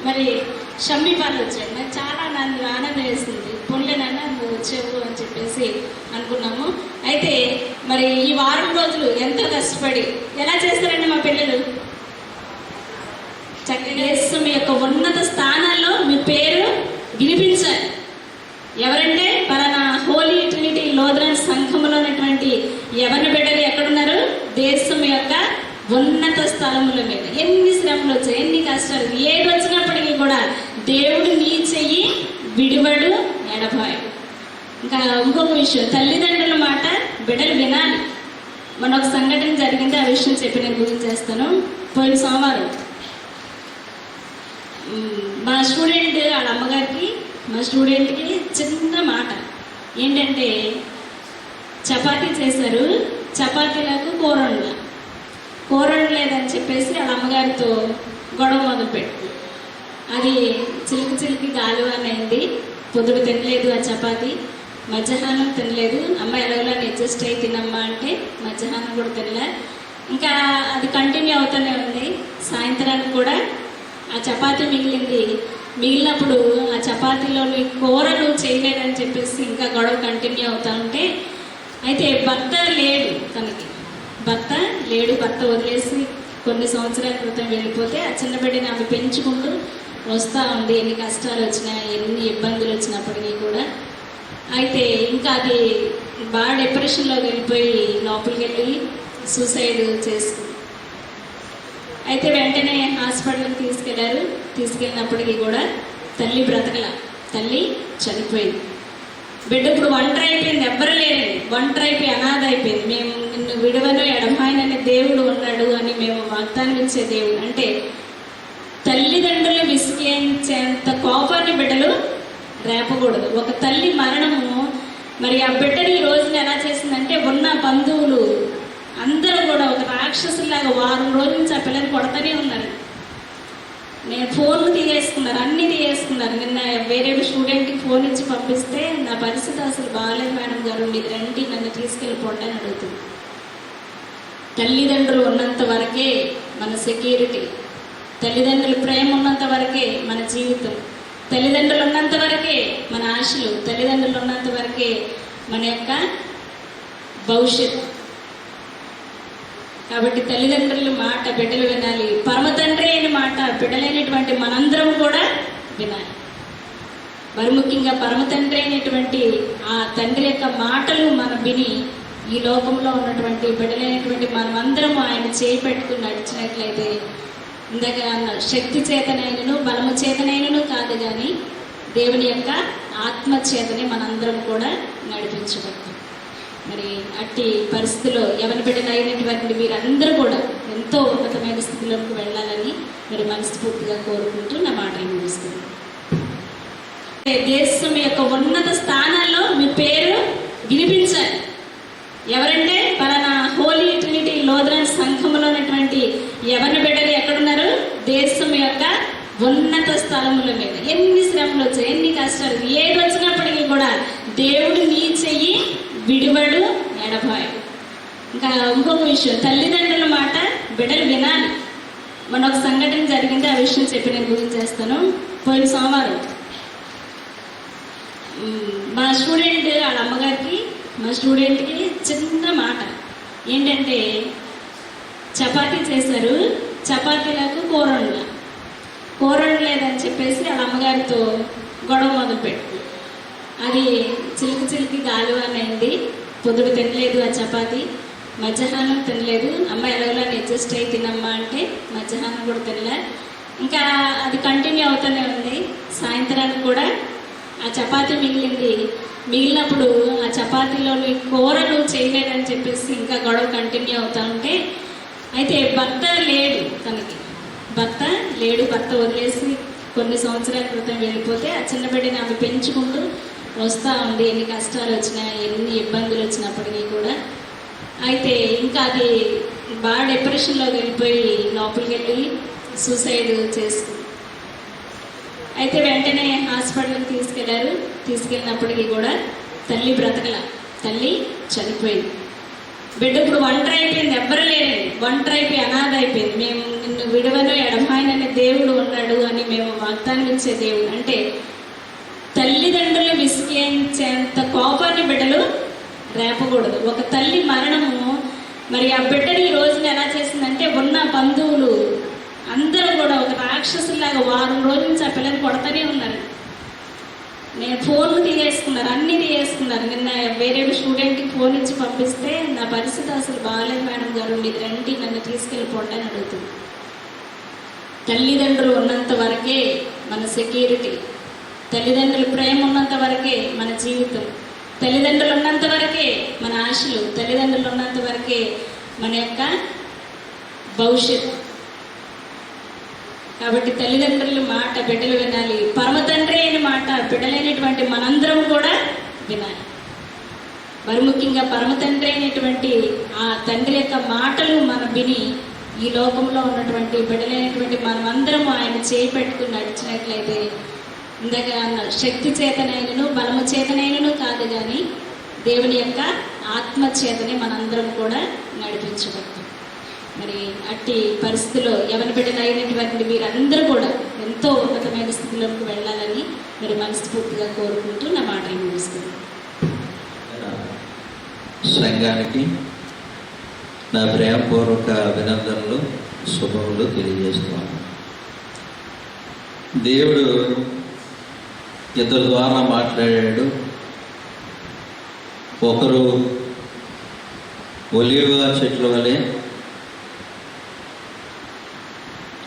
మరి షమ్మీపాలు వచ్చాడు. నాకు చాలా ఆనందం వేసింది. పొండ్లేనన్నా నువ్వు వచ్చావు అని చెప్పేసి అనుకున్నాము. అయితే మరి ఈ వారం రోజులు ఎంతో కష్టపడి ఎలా చేస్తారండి మా పిల్లలు? చక్కగా మీ యొక్క ఉన్నత స్థానాల్లో మీ పేరు వినిపించాలి. ఎవరంటే పలానా హోలీ ట్రినిటీ లోదరన్ సంఘంలో ఉన్నటువంటి యవన బిడ్డలు ఎక్కడున్నారు? దేశం యొక్క ఉన్నత స్థలముల మీద. ఎన్ని శ్రమలు వచ్చాయి, ఎన్ని కష్టాలు, ఏది వచ్చినప్పటికీ కూడా దేవుడు నీ చెయ్యి విడివడు ఎడబాయి. ఇంకా ఇంకొక విషయం, తల్లిదండ్రుల మాట బిడ్డలు వినాలి. మన ఒక సంఘటన జరిగింది, ఆ విషయం చెప్పి నేను గురించి చేస్తాను. పోయిన సోమవారం మా స్టూడెంట్ వాళ్ళ అమ్మగారికి మా స్టూడెంట్కి చిన్న మాట ఏంటంటే, చపాతీ చేశారు, చపాతీలకు కూర లేదని చెప్పేసి వాళ్ళ అమ్మగారితో గొడవ మొదలుపెట్టి అది చిలికి గాలివానైంది. పొద్దుడు తినలేదు ఆ చపాతీ, మధ్యాహ్నం తినలేదు. అమ్మ ఎలాగోలా అడ్జస్ట్ అయ్యి తినమ్మా అంటే మధ్యాహ్నం కూడా తినలే. ఇంకా అది కంటిన్యూ అవుతూనే ఉంది. సాయంత్రానికి కూడా ఆ చపాతీ మిగిలినప్పుడు ఆ చపాతీలోని కూరలు చేయలేదని చెప్పేసి ఇంకా గొడవ కంటిన్యూ అవుతూ ఉంటే, అయితే భర్త వదిలేసి కొన్ని సంవత్సరాల క్రితం వెళ్ళిపోతే ఆ చిన్న బిడ్డని ఆమె పెంచుకుంటూ వస్తూ ఉంది. ఎన్ని కష్టాలు వచ్చినా, ఎన్ని ఇబ్బందులు వచ్చినప్పటికీ కూడా. అయితే ఇంకా అది బాగా డిప్రెషన్లోకి వెళ్ళిపోయి లోపలికి వెళ్ళి సూసైడ్ చేసుకుంది. అయితే వెంటనే హాస్పిటల్కి తీసుకెళ్ళినప్పటికీ కూడా తల్లి బ్రతకల, తల్లి చనిపోయింది. బిడ్డ ఇప్పుడు ఒంటరి అయిపోయింది, ఎవ్వరు లేరండి, ఒంటరి అయిపోయి అనాథ అయిపోయింది. మేము నిన్ను విడవను ఎడమాయననే దేవుడు ఉన్నాడు అని మేము వాగ్దానం ఇచ్చే దేవుడు. అంటే తల్లిదండ్రులు విసిగించేంత కోపాన్ని బిడ్డలు రేపకూడదు. ఒక తల్లి మరణము మరి ఆ బిడ్డని ఈ రోజున ఎలా చేసిందంటే, ఉన్న బంధువులు అందరూ కూడా ఒక రాక్షసులాగా వారం రోజుల నుంచి ఆ పిల్లలు కొడతానే ఉన్నారు. నేను ఫోన్లు తీసేసుకున్నారు, అన్నీ తీసేసుకున్నారు. నిన్న వేరే స్టూడెంట్కి ఫోన్ ఇచ్చి పంపిస్తే, నా పరిస్థితి అసలు బాగాలేదు మేడం గారు, మీరు రండి నన్ను తీసుకెళ్ళిపోండి అని అడుగుతుంది. తల్లిదండ్రులు ఉన్నంత వరకే మన సెక్యూరిటీ, తల్లిదండ్రుల ప్రేమ ఉన్నంత వరకే మన జీవితం, తల్లిదండ్రులు ఉన్నంత వరకే మన ఆశలు, తల్లిదండ్రులు ఉన్నంత వరకే మన యొక్క భవిష్యత్తు. కాబట్టి తల్లిదండ్రుల మాట బిడ్డలు వినాలి. పరమ తండ్రి అయిన మాట బిడ్డలైనటువంటి మనందరం కూడా వినాలి. మరి ముఖ్యంగా పరమ తండ్రి అయినటువంటి ఆ తండ్రి యొక్క మాటలు మనం విని ఈ లోకంలో ఉన్నటువంటి బిడ్డలైనటువంటి మనమందరం ఆయన చేపెట్టుకుని నడిచినట్లయితే ఇందాక శక్తి చేతనైనను బలము చేతనైనను కాదు, కానీ దేవుని యొక్క ఆత్మ చేతనే మనందరం కూడా నడిపించబడతాం. మరి అట్టి పరిస్థితిలో ఎవరి బిడ్డలైనటువంటి మీరందరూ కూడా ఎంతో ఉన్నతమైన స్థితిలోకి వెళ్ళాలని మరి మనస్ఫూర్తిగా కోరుకుంటూ నా మాటలు ముగిస్తున్నాను. దేశం యొక్క ఉన్నత స్థానాల్లో మీ పేరు వినిపించాలి. ఎవరంటే పలానా హోలీ ట్రినిటీ లోదరన్ సంఘంలో ఉన్నటువంటి ఎవరి బిడ్డలు ఎక్కడున్నారు? దేశం యొక్క ఉన్నత స్థలముల మీద. ఎన్ని శ్రమలు వచ్చాయి, ఎన్ని కష్టాలు, ఏది వచ్చినప్పటికీ కూడా దేవుడు నీ చెయ్యి విడివడు ఎడబాయి. ఇంకా ఇంకొక విషయం, తల్లిదండ్రుల మాట బిడ్డలు వినాలి. మన ఒక సంఘటన జరిగింది, ఆ విషయం చెప్పి నేను గురించి చేస్తాను. పోయిన సోమవారం మా స్టూడెంట్ వాళ్ళ అమ్మగారికి మా స్టూడెంట్కి చిన్న మాట ఏంటంటే, చపాతీ చేశారు, చపాతీలకు కూర లేదని చెప్పేసి వాళ్ళ అమ్మగారితో గొడవ మొదలుపెట్టి అది చిలికి గాలివానైంది. పొద్దుడు తినలేదు ఆ చపాతీ, మధ్యాహ్నం తినలేదు. అమ్మ ఎలాగోలా అడ్జస్ట్ అయ్యి తినమ్మా అంటే మధ్యాహ్నం కూడా తినలే. ఇంకా అది కంటిన్యూ అవుతూనే ఉంది. సాయంత్రానికి కూడా ఆ చపాతీ మిగిలినప్పుడు ఆ చపాతీలోని కూరలు చేయలేదని చెప్పేసి ఇంకా గొడవ కంటిన్యూ అవుతూ ఉంటే, అయితే భర్త వదిలేసి కొన్ని సంవత్సరాల క్రితం వెళ్ళిపోతే ఆ చిన్న బిడ్డని ఆమె పెంచుకుంటూ వస్తూ ఉంది. ఎన్ని కష్టాలు వచ్చినా, ఎన్ని ఇబ్బందులు వచ్చినప్పటికీ కూడా. అయితే ఇంకా అది బాగా డిప్రెషన్లోకి వెళ్ళిపోయి లోపలికి వెళ్ళి సూసైడ్ చేసుకుంది. అయితే వెంటనే హాస్పిటల్కి తీసుకెళ్ళినప్పటికీ కూడా తల్లి బ్రతకల, తల్లి చనిపోయింది. బిడ్డ ఇప్పుడు ఒంటరి అయిపోయింది, ఎవ్వరు లేరండి, ఒంటరి అయిపోయి అనాథ అయిపోయింది. మేము నిన్ను విడవను ఎడబాయననే దేవుడు ఉన్నాడు అని మేము వాగ్దానం ఇచ్చే దేవుడు. అంటే తల్లిదండ్రులు విసిగించేంత కోపాన్ని బిడ్డలు రేపకూడదు. ఒక తల్లి మరణము మరి ఆ బిడ్డని ఈ రోజున ఎలా చేసిందంటే, ఉన్న బంధువులు అందరూ కూడా ఒక రాక్షసులాగా వారం రోజుల నుంచి ఆ పిల్లలు కొడతానే ఉన్నారు. నేను ఫోన్లు తీసేసుకున్నారు, అన్నీ తీసేసుకున్నారు. నిన్న వేరే స్టూడెంట్కి ఫోన్ ఇచ్చి పంపిస్తే, నా పరిస్థితి అసలు బాగాలేదు మేడం గారు, మీరు రండి నన్ను తీసుకెళ్ళిపోండి అని అడుగుతుంది. తల్లిదండ్రులు ఉన్నంత వరకే మన సెక్యూరిటీ, తల్లిదండ్రుల ప్రేమ ఉన్నంత వరకే మన జీవితం, తల్లిదండ్రులు ఉన్నంత వరకే మన ఆశలు, తల్లిదండ్రులు ఉన్నంత వరకే మన యొక్క భవిష్యత్తు. కాబట్టి తల్లిదండ్రుల మాట బిడ్డలు వినాలి. పరమ తండ్రి అయిన మాట బిడ్డలైనటువంటి మనందరం కూడా వినాలి. మరి ముఖ్యంగా పరమ తండ్రి అయినటువంటి ఆ తండ్రి యొక్క మాటలు మనం విని ఈ లోకంలో ఉన్నటువంటి బిడ్డలైనటువంటి మనమందరం ఆయన చేపెట్టుకుని నడిచినట్లయితే ఇందాక శక్తి చేతనైనను బలము చేతనైనను కాదు, కానీ దేవుని యొక్క ఆత్మ చేతనే మనందరం కూడా నడిపించబడతాం. మరి అట్టి పరిస్థితిలో ఎవరి బిడ్డలైనటువంటి మీరందరూ కూడా ఎంతో ఉన్నతమైన స్థితిలోకి వెళ్ళాలని మరి మనస్ఫూర్తిగా కోరుకుంటూ నా మాటలు ముగిస్తున్నాను. సంఘానికి నా ప్రేమపూర్వక అభినందనలు, శుభములు తెలియజేస్తున్నాను. దేవుడు ఇద్దరు ద్వారా మాట్లాడాడు. ఒకరు ఒలీవ చెట్ల వలె,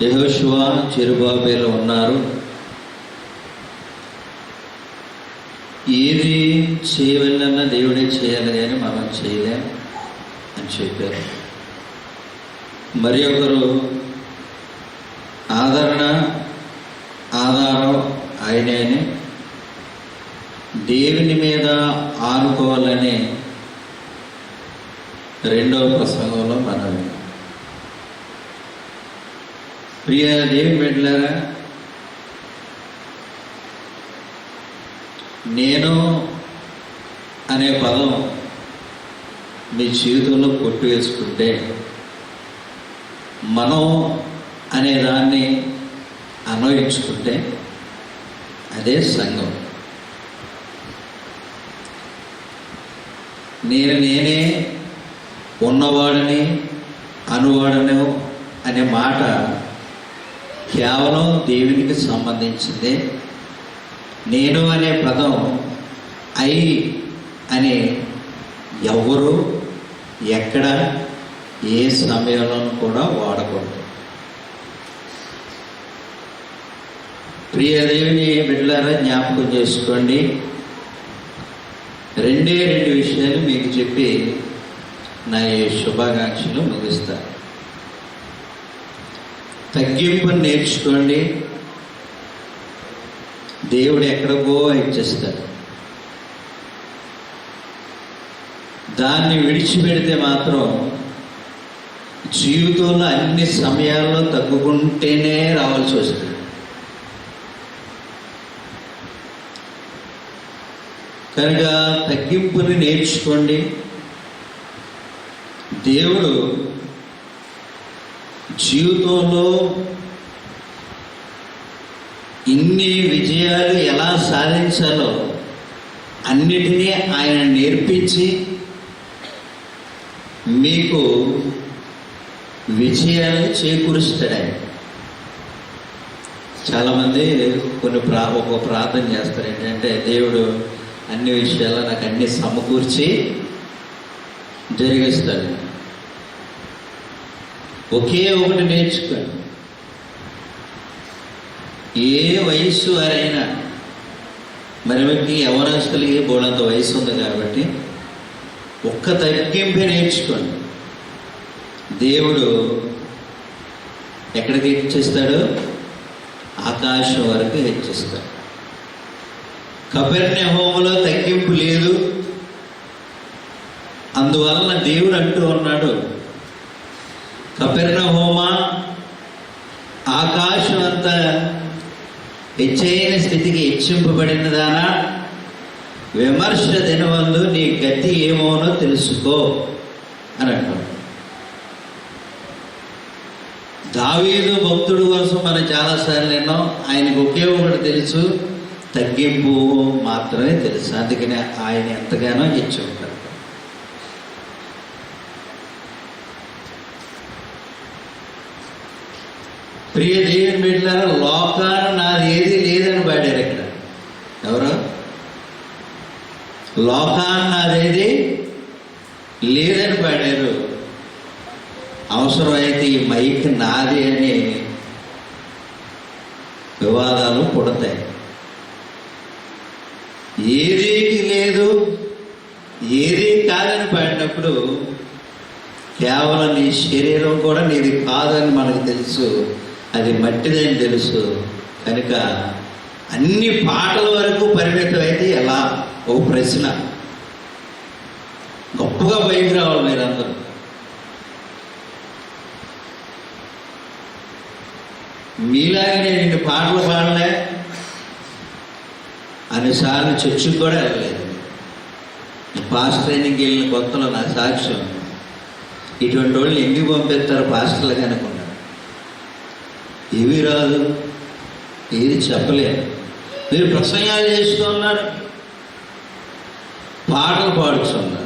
యెహోషువ జెరుబ్బాబెలు ఉన్నారు. ఏది చేయవలన దేవుడే చేయాలి కానీ మనం చేయలేం అని చెప్పారు. మరి ఒకరు ఆధారం ఆయనే, దేవుని మీద ఆనుకోవాలని రెండవ ప్రసంగంలో మనం ప్రియ దేవుని బిడ్డలారా, నేను అనే పదం మీ జీవితంలో కొట్టివేసుకుంటే, మనం అనే దాన్ని అన్వయించుకుంటే అదే సంఘం. నేనే ఉన్నవాడని అనువాడను అనే మాట కేవలం దేవునికి సంబంధించిందే. నేను అనే పదం ఐ అని ఎవరు ఎక్కడ ఏ సమయంలోనూ కూడా వాడకూడదు. ప్రియ దేవుని బిడ్డలారా, జ్ఞాపకం చేసుకోండి. రెండు విషయాలు మీకు చెప్పి నా ఈ శుభాకాంక్షలు ముగిస్తాను. తగ్గింపుని నేర్చుకోండి. దేవుడు ఎక్కడికో ఇచ్చేస్తాడు. దాన్ని విడిచిపెడితే మాత్రం జీవితంలో అన్ని సమయాల్లో తగ్గుకుంటేనే రావాల్సి వస్తుంది. కనుక తగ్గింపుని నేర్చుకోండి. దేవుడు జీవితంలో ఇన్ని విజయాలు ఎలా సాధించాలో అన్నిటినీ ఆయన నేర్పించి మీకు విజయాలను చేకూరుస్తాడు ఆయన. చాలామంది ఒక ప్రార్థన చేస్తారు, ఏంటంటే దేవుడు అన్ని విషయాల్లో నాకు అన్ని సమకూర్చి జరిగిస్తాడు. ఒకే ఒకటి నేర్చుకోండి. ఏ వయస్సు వారైనా, మరి మీకు యవనస్తులకి బోడంత వయసు ఉంది కాబట్టి ఒక్క తగ్గింపే నేర్చుకోండి. దేవుడు ఎక్కడికి హెచ్చిస్తాడు? ఆకాశం వరకు హెచ్చిస్తాడు. కపెర్నహూములో తగ్గింపు లేదు. అందువలన దేవుడు అంటూ ఉన్నాడు, కపెర్నహూమా, ఆకాశం అంతా హెచ్చైన స్థితికి హెచ్చింపబడినదానా, విమర్శ దినవందు నీ గతి ఏమోనో తెలుసుకో అని అంటాడు. దావీదు భక్తుడు కోసం మనం చాలాసార్లు విన్నాం. ఆయనకు ఒకే ఒకటి తెలుసు, తగ్గింపు మాత్రమే తెలుసు. అందుకనే ఆయన ఎంతగానో హెచ్చి ఉంటారు. ప్రియ దేవుని బిడ్డలారా, లోకాన నాది ఏది లేదని పాడారు ఇక్కడ. ఎవరు? లోకాన నాదేది లేదని పాడారు. అవసరమైతే ఈ మైక్ నాది అని వివాదాలు పుడతాయి. ఏదీ లేదు, ఏదీ కాదని పాడినప్పుడు కేవలం నీ శరీరం కూడా నీది కాదని మనకు తెలుసు, అది మట్టిదని తెలుసు. కనుక అన్ని పాటల వరకు పరిమితం అయితే ఎలా? ఓ ప్రశ్న. గొప్పగా పైకి రావాలి మీరందరూ. మీలాగా నేను ఇన్ని పాటలు పాడలే, అన్నిసార్లు చర్చికి కూడా వెళ్ళలేదు. పాస్ట్ ట్రైనింగ్కి వెళ్ళిన కొత్తలో నా సాక్ష్యం, ఇటువంటి వాళ్ళు ఎందుకు పంపిస్తారు పాస్టర్లుగా అనుకున్నాను. ఏమీ రాదు, ఏది చెప్పలేదు. మీరు ప్రసంగాలు చేస్తున్నారు, పాటలు పాడుతున్నారు.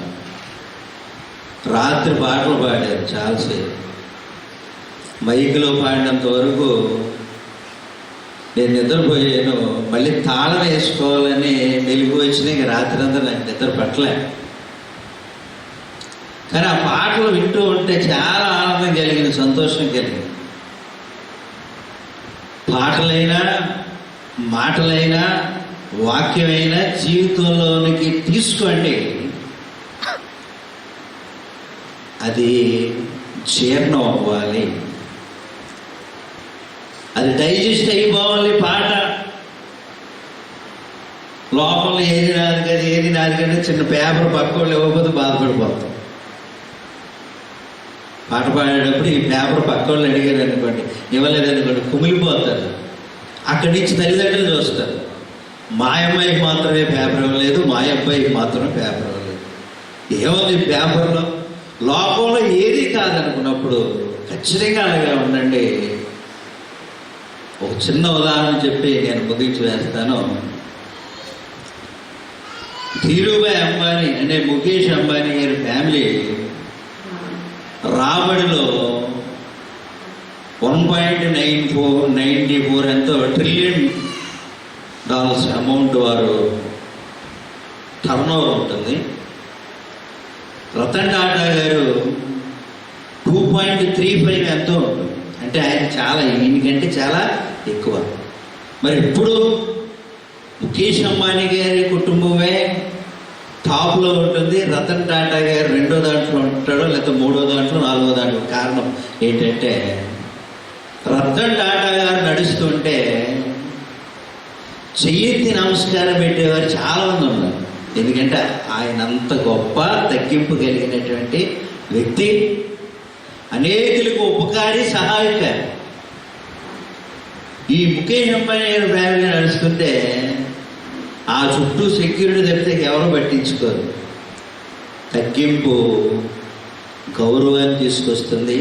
రాత్రి పాటలు పాడారు చాలాసేపు. మైకులో పాడినంత వరకు నేను నిద్రపోయాను. మళ్ళీ తాళం వేసుకోవాలని మెలుగు వచ్చిన ఇంక రాత్రి అంతా నాకు నిద్ర పట్టలే. కానీ ఆ పాటలు వింటూ ఉంటే చాలా ఆనందం కలిగింది, సంతోషం కలిగింది. పాటలైనా మాటలైనా వాక్యమైనా జీవితంలోనికి తీసుకోండి. అది జీర్ణం అవ్వాలి, అది డైజెస్ట్ అయిపోవాలి. పాట లోపల ఏది నాది కదా, ఏది నాది కదా, చిన్న పేపర్ పక్కోళ్ళు ఇవ్వకపోతే బాధపడిపోతాం. పాట పాడేటప్పుడు ఈ పేపర్ పక్కోళ్ళు అడిగారు అనుకోండి, ఇవ్వలేదనుకోండి, కుమిలిపోతారు. అక్కడి నుంచి తల్లిదండ్రులు చూస్తారు, మా అమ్మాయికి మాత్రమే పేపర్ ఇవ్వలేదు, మా అబ్బాయికి మాత్రమే పేపర్ ఇవ్వలేదు. ఏముంది పేపర్లో? లోపంలో ఏది కాదనుకున్నప్పుడు ఖచ్చితంగా అలాగే ఉండండి. ఒక చిన్న ఉదాహరణ చెప్పి నేను ముగించి వేస్తాను. ధీరుభాయ్ అంబానీ అంటే ముఖేష్ అంబానీ గారి ఫ్యామిలీ రాబడిలో $1.94 ఎంతో ట్రిలియన్ అమౌంట్ వారు టర్న్ ఓవర్ ఉంటుంది. రతన్ టాటా గారు 2.35 ఎంతో ఉంటుంది. అంటే ఆయన చాలా ఈయనకంటే చాలా ఎక్కువ. మరి ఇప్పుడు ముఖేష్ అంబానీ గారి కుటుంబమే టాప్లో ఉంటుంది, రతన్ టాటా గారు 2వ దాంట్లో ఉంటాడో లేకపోతే 3వ దాంట్లో 4వ దాంట్లో. కారణం ఏంటంటే రతన్ టాటా గారు నడుస్తుంటే చెయ్యెత్తి నమస్కారం పెట్టేవారు చాలామంది ఉన్నారు. ఎందుకంటే ఆయన అంత గొప్ప తగ్గింపు కలిగినటువంటి వ్యక్తి, అనేకులకు ఉపకారి, సహాయకారి. ఈ ముఖేష్ అంబానీ గారి ఫ్యామిలీ నడుస్తుంటే ఆ చుట్టూ సెక్యూరిటీ తప్పితే ఎవరు పట్టించుకోరు. తగ్గింపు గౌరవాన్ని తీసుకొస్తుంది,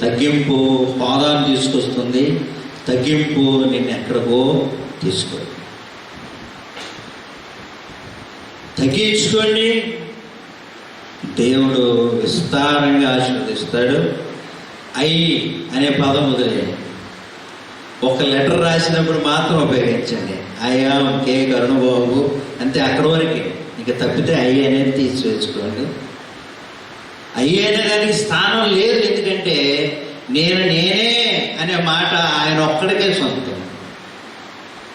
తగ్గింపు హోదాన్ని తీసుకొస్తుంది, తగ్గింపు నిన్ను ఎక్కడికో తీసుకో. తగ్గించుకోండి, దేవుడు విస్తారంగా ఆశీర్వదిస్తాడు. ఐ అనే పదం మొదలైంది. ఒక లెటర్ రాసినప్పుడు మాత్రం ఉపయోగించండి. అయ్యా కే కరుణబాబు అంతే, అక్కడి వరకే. ఇంకా తప్పితే ఐ అనేది తీసివేసుకోండి. అయ్యేనా దానికి స్థానం లేదు. ఎందుకంటే నేనే అనే మాట ఆయన ఒక్కడికే సొంతం,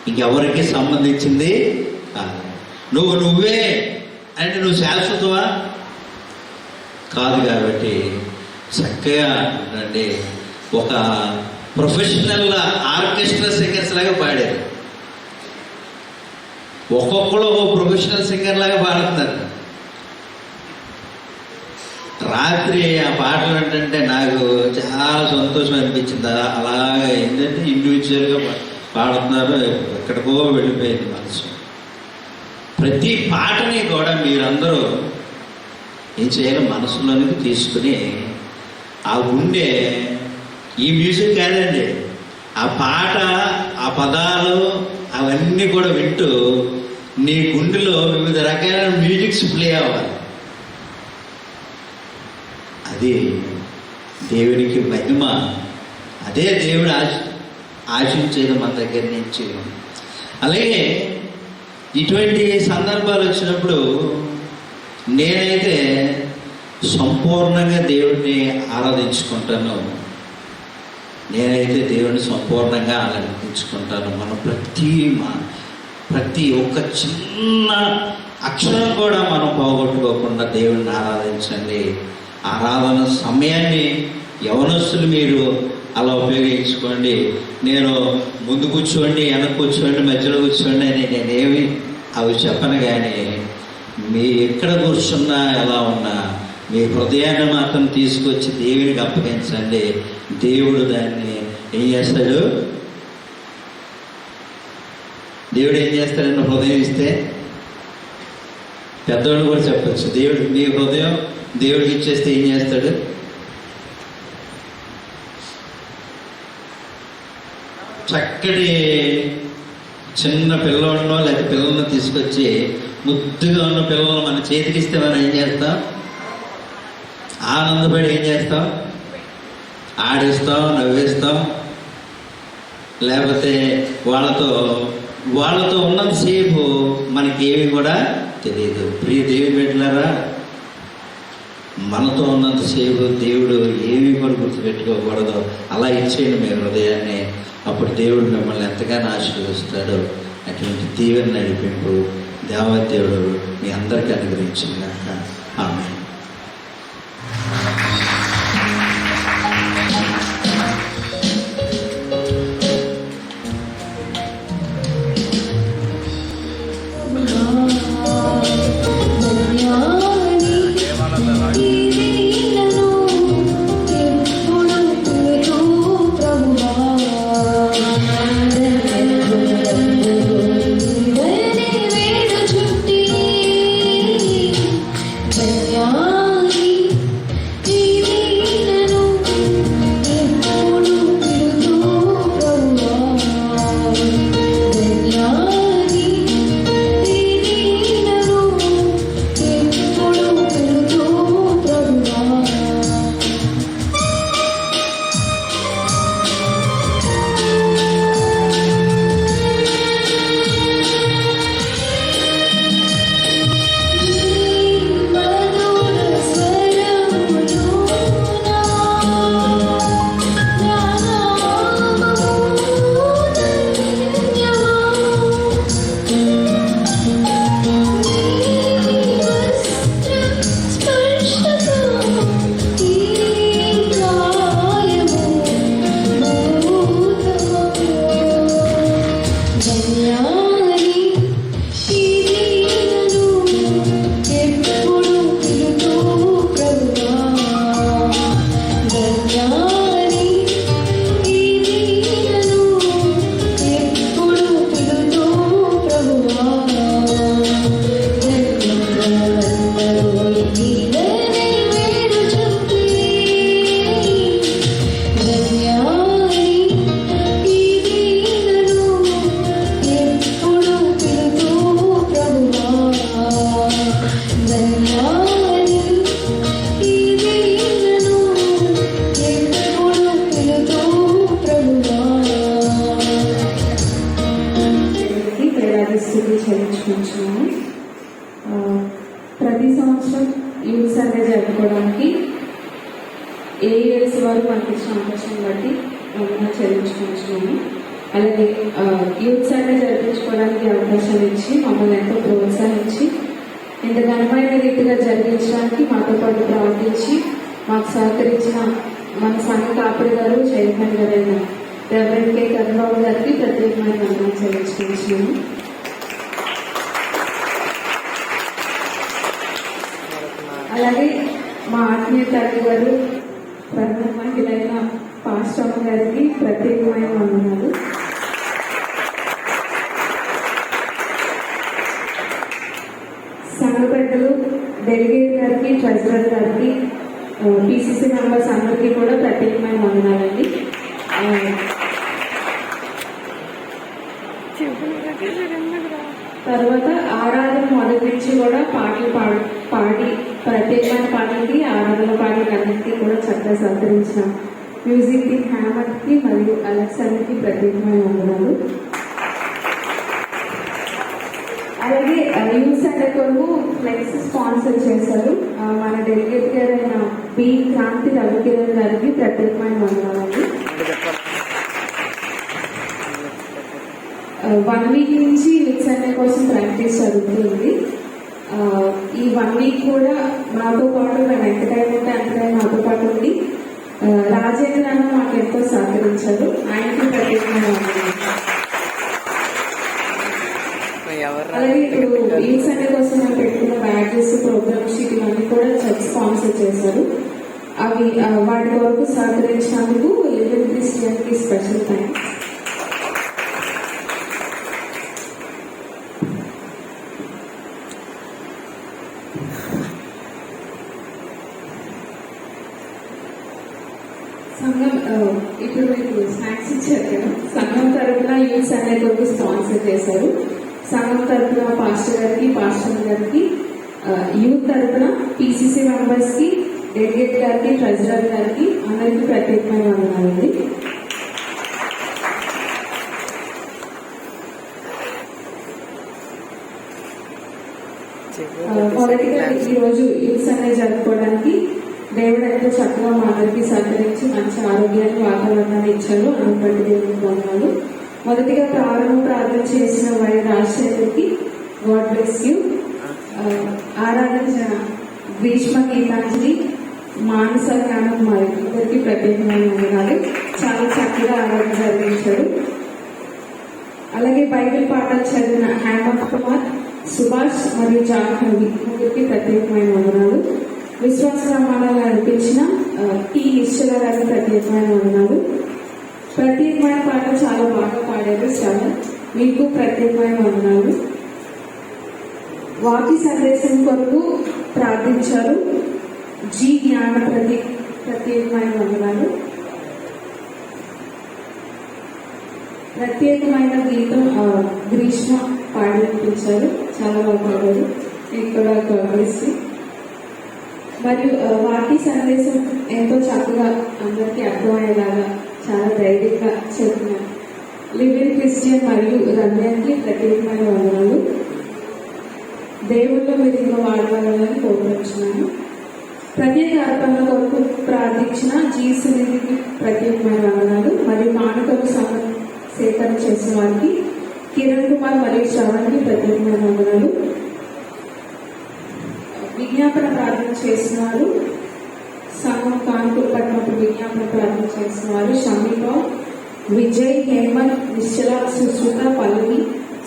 ఇంకెవరికి సంబంధించింది కాదు. నువ్వే అంటే నువ్వు శాశ్వతమా కాదు. కాబట్టి చక్కగా అంటే ఒక ప్రొఫెషనల్ ఆర్కెస్ట్రా సింగర్స్ లాగా పాడారు. ఒక్కొక్కడు ప్రొఫెషనల్ సింగర్ లాగా పాడుతున్నారు. రాత్రి ఆ పాటలు ఏంటంటే నాకు చాలా సంతోషం అనిపించింది. అలాగే ఏంటంటే ఇండివిజువల్గా పాడుతున్నారు, ఎక్కడికో వెళ్ళిపోయింది మనసు. ప్రతి పాటని కూడా మీరందరూ ఏం చేయాలి, మనసులోనికి తీసుకుని ఆ ఉండే ఈ మ్యూజిక్ కాదండి, ఆ పాట, ఆ పదాలు అవన్నీ కూడా వింటూ నీ గుండెలో వివిధ రకాల మ్యూజిక్స్ ప్లే అవ్వాలి. అది దేవునికి మహిమ. అదే దేవుడు ఆశించేది మన దగ్గర నుంచి. అలాగే ఇటువంటి సందర్భాలు వచ్చినప్పుడు నేనైతే సంపూర్ణంగా దేవుడిని ఆరాధించుకుంటాను. నేనైతే దేవుడిని సంపూర్ణంగా ఆరాధించుకుంటాను. మనం ప్రతి ఒక్క చిన్న అక్షరం కూడా మనం పోగొట్టుకోకుండా దేవుడిని ఆరాధించండి. ఆరాధన సమయాన్ని యవనస్తులు మీరు అలా ఉపయోగించుకోండి. నేను ముందు కూర్చోండి, వెనక కూర్చోండి, మధ్యలో కూర్చోండి అని నేనేమి అవి చెప్పను. కానీ మీ ఎక్కడ కూర్చున్నా ఎలా ఉన్నా మీ హృదయాన్ని మాత్రం తీసుకొచ్చి దేవునికి అప్పగించండి. దేవుడు దాన్ని ఏం చేస్తాడు? దేవుడు ఏం చేస్తాడని హృదయం ఇస్తే పెద్దవాళ్ళు కూడా చెప్పచ్చు. దేవుడు మీ హృదయం దేవుడికి ఇచ్చేస్తే ఏం చేస్తాడు? చక్కటి చిన్న పిల్లవాడినో లేకపోతే పిల్లలను తీసుకొచ్చి ముద్దుగా ఉన్న పిల్లలను మన చేతికి ఇస్తే మనం ఏం చేస్తాం? ఆనందపడి ఏం చేస్తాం? ఆడిస్తాం, నవ్విస్తాం. లేకపోతే వాళ్ళతో ఉన్నంతసేపు మనకేమి కూడా తెలియదు. ప్రియ దేవుని బిడ్డలారా, మనతో ఉన్నంతసేపు దేవుడు ఏమీ కూడా గుర్తుపెట్టుకోకూడదు. అలా ఇచ్చేయండి మీ హృదయాన్ని. అప్పుడు దేవుడు మిమ్మల్ని ఎంతగానో ఆశీర్వదిస్తాడు. అటువంటి దీవెన నడిపింపు దేవదేవుడు మీ అందరికీ అనుగ్రహించింది. ఆమేన్. చెల్లించుకుంటున్నాను. ప్రతి సంవత్సరం యూత్ సర్వే జరుపుకోవడానికి ఏఎల్స్ వారు మనకి ఇచ్చిన అవకాశం బట్టి వందనాలు చెల్లించుకుంటున్నాను. అలాగే యూత్ సర్వే జరిపించుకోవడానికి అవకాశం ఇచ్చి మమ్మల్ని ఎంతో ప్రోత్సహించి ఇంత ఘనమైన రీతిగా జరిగించడానికి మాతో పాటు ప్రవర్తించి మాకు సహకరించిన మన సంఘ కాపరి గారు చైర్మన్ గారైన రెవరెండ్ కె కరుణబాబు గారికి ప్రత్యేకమైన వందనాలు చెల్లించుకుంటున్నాను. అలాగే మా ఆత్మీయ తల్లి గారు ప్రథమ మహిళైన పాస్టమ్మ గారికి ప్రత్యేకమైన వందనాలు. సంఘ పెద్దలు డెలిగేట్ గారికి, ట్రెజరర్ గారికి, పిసిసి మెంబర్స్ అందరికీ కూడా ప్రత్యేకమైన వందనాలండి. తర్వాత ఆరాధన మొదటి నుంచి కూడా పాటలు పాడి ప్రత్యేకమైన పాటలకి ఆరాధన పాటలకి అన్నింటికీ కూడా చక్కగా సహకరించిన మ్యూజిక్ కి, హ్యామర్కి మరియు అలెక్సాకి ప్రత్యేకమైన వందనాలు. అలాగే యూత్ సండే కొరకు ఫ్లెక్స్ స్పాన్సర్ చేశారు మన డెలిగేట్ గారైన బి క్రాంతి రవికిరణ్ గారికి ప్రత్యేకమైన వందనాలండి. 1 వీక్ నుంచి యూత్ సండే కోసం ప్రాక్టీస్ జరుగుతుంది. ఈ 1 వీక్ కూడా నాతో పాటు మేము ఎంతకైనా నాతో పాటు ఉండి రాజేంద్ర అన్న మాకు ఎంతో సహకరించారు. ఆయనకి ప్రత్యేకమైన వందనాలు. అలాగే ఇప్పుడు యూత్ సండే కోసం మేము పెట్టుకున్న బ్యాడ్జెస్, ప్రోగ్రామ్ షీట్ ఇవన్నీ కూడా చర్చ్ స్పాన్సర్ చేశారు. అవి వాటి వరకు సహకరించినందుకు లివింగ్ క్రిస్టియన్ కి స్పెషల్ థ్యాంక్స్. సంఘం ఇప్పుడు మీకు స్నాక్స్ ఇచ్చారు కదా, సంఘం తరఫున యూత్ సండే కొరకు స్పాన్సర్ చేశారు. సంఘం తరఫున పాస్టర్ గారికి, పాస్టర్ గారికి, యూత్ తరఫున పిసిసి మెంబర్స్ కి, డెలిగేట్ గారికి, ట్రెజరర్ గారికి అందరికీ ప్రత్యేకమైన వందనాలండి. మొదటిగా ఈరోజు యూత్ సండే జరుపుకోవడానికి దేవుడు ఎంతో చక్కగా మా అందరికీ సహకరించి మంచి ఆరోగ్యాన్ని, వాతావరణాన్ని ఇచ్చారు. అనుబట్టి దేవుడికి వందనాలు. మొదటిగా ప్రార్థన చేసిన వై రాజశేఖర్కి గాడ్ బ్లెస్ యూ. ఆరాధించిన గ్రీష్మ, గీతాంజలి, మానస, జ్ఞానం మరి ఇద్దరికి ప్రత్యేకమైన వందనాలు. చాలా చక్కగా ఆరాధన జరిగించారు. అలాగే బైబిల్ పాఠాలు చదివిన హేమంత్ కుమార్, సుభాష్ మరియు జాహ్నవి ముగ్గురికి ప్రత్యేకమైన వందనాలు. విశ్వాస ప్రమాణాలు నడిపించిన టి ఈశ్వర గారికి ప్రత్యేకమైన వందనాలు. ప్రత్యేకమైన పాట చాలా బాగా పాడారు. చాలా మీకు ప్రత్యేకమైన వందనాలు. వాక్య సందేశం కొరకు ప్రార్థించారు జి జ్ఞాన ప్రత్యేకమైన వందనాలు. ప్రత్యేకమైన గీతం గ్రీష్మ పాడి వినిపించారు. చాలా బాగా పాడారు. ఇక్కడ కలిసి మరియు వాక్య సందేశం ఎంతో చక్కగా అందరికీ అర్థమయ్యేలాగా చాలా ధైర్యంగా చెప్పిన లివింగ్ క్రిస్టియన్ మరియు రమ్యానికి ప్రత్యేకమైన వందనాలు. దేవుళ్ళో మీరు ఇంకా వాడవాలని కోరుకుంటున్నాను. ప్రత్యేక అర్పణల కొరకు ప్రార్థించిన జీసునికి ప్రత్యేకమైన వందనాలు. మరియు మానవులకు సేకరణ చేసిన వారికి కిరణ్ కుమార్ మరియు శ్రవణ్కి ప్రత్యేకమైన వందనాలు. విజ్ఞాపన ప్రార్థన చేసిన వారు సంఘం కాన్పూర్ పట్టణప్పుడు విజ్ఞాపన ప్రార్థన చేసిన వారు షమీబాబు, విజయ్, హేమంత్, నిశ్చల, సుశ్రుత, పల్లవి,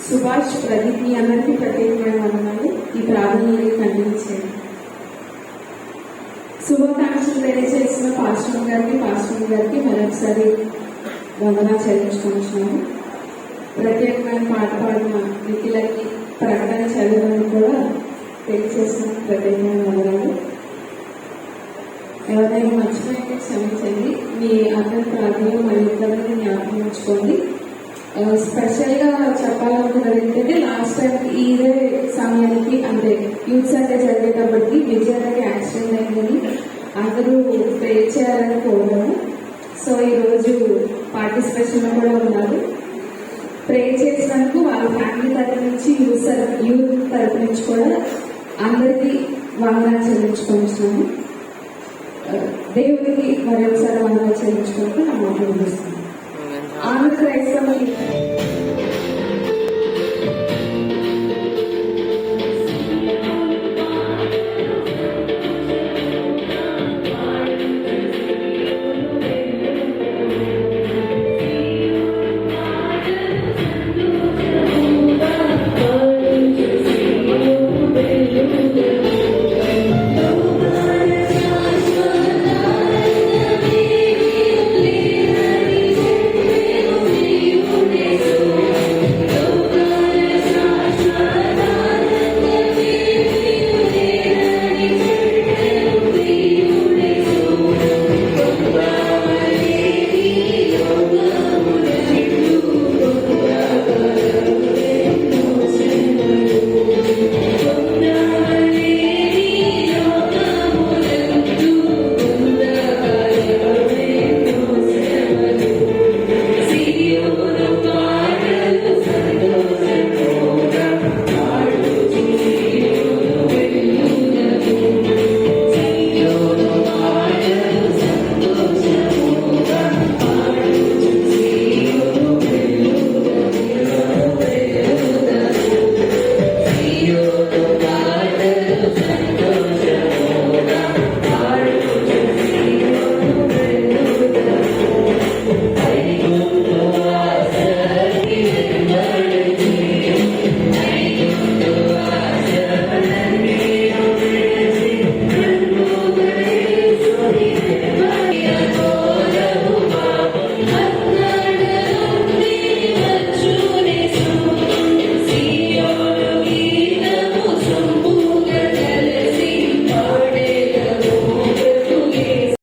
సుభాష్, ప్రదీప్ మీ అందరికీ ప్రత్యేకమైన వందనాలు. ఈ ప్రార్థనలు కంటిన్యూ చేయండి. శుభాకాంక్షలు తెలియజేసిన పాస్టర్ గారికి మరొకసారి వందనాలు చెల్లించుకుంటున్నాను. ప్రత్యేకమైన పాట పాడిన నిఖిలకి, ప్రకటన చదివిన కూడా తెలియజేసిన ప్రత్యేకమైన వందనాలు. ఎవరైనా మర్చిపోయితే క్షమించండి. మీ అందరి ప్రార్థనలు మరియు ఇద్దరిని జ్ఞాపకం ఉంచుకోండి. స్పెషల్గా చెప్పాలనుకున్నది ఏంటంటే లాస్ట్ టైం ఇదే సమయానికి అంటే యూత్ సండే జరిగేటప్పటికి విజయానికి యాక్సిడెంట్ అయిందని అందరూ ప్రే చేయాలని కోరాము. సో ఈరోజు పార్టిసిపేషన్లో కూడా ఉన్నారు. ప్రే చేసినందుకు వాళ్ళ ఫ్యామిలీ తరపు నుంచి యూత్ తరపు నుంచి కూడా అందరికీ వందనాలు చెల్లించుకుంటున్నాను. దేవుడికి మరొకసారి వందనాలు చెల్లించుకుంటూ నా మాటలు ముగిస్తున్నాను. ఆంధ్ర క్రైస్తవ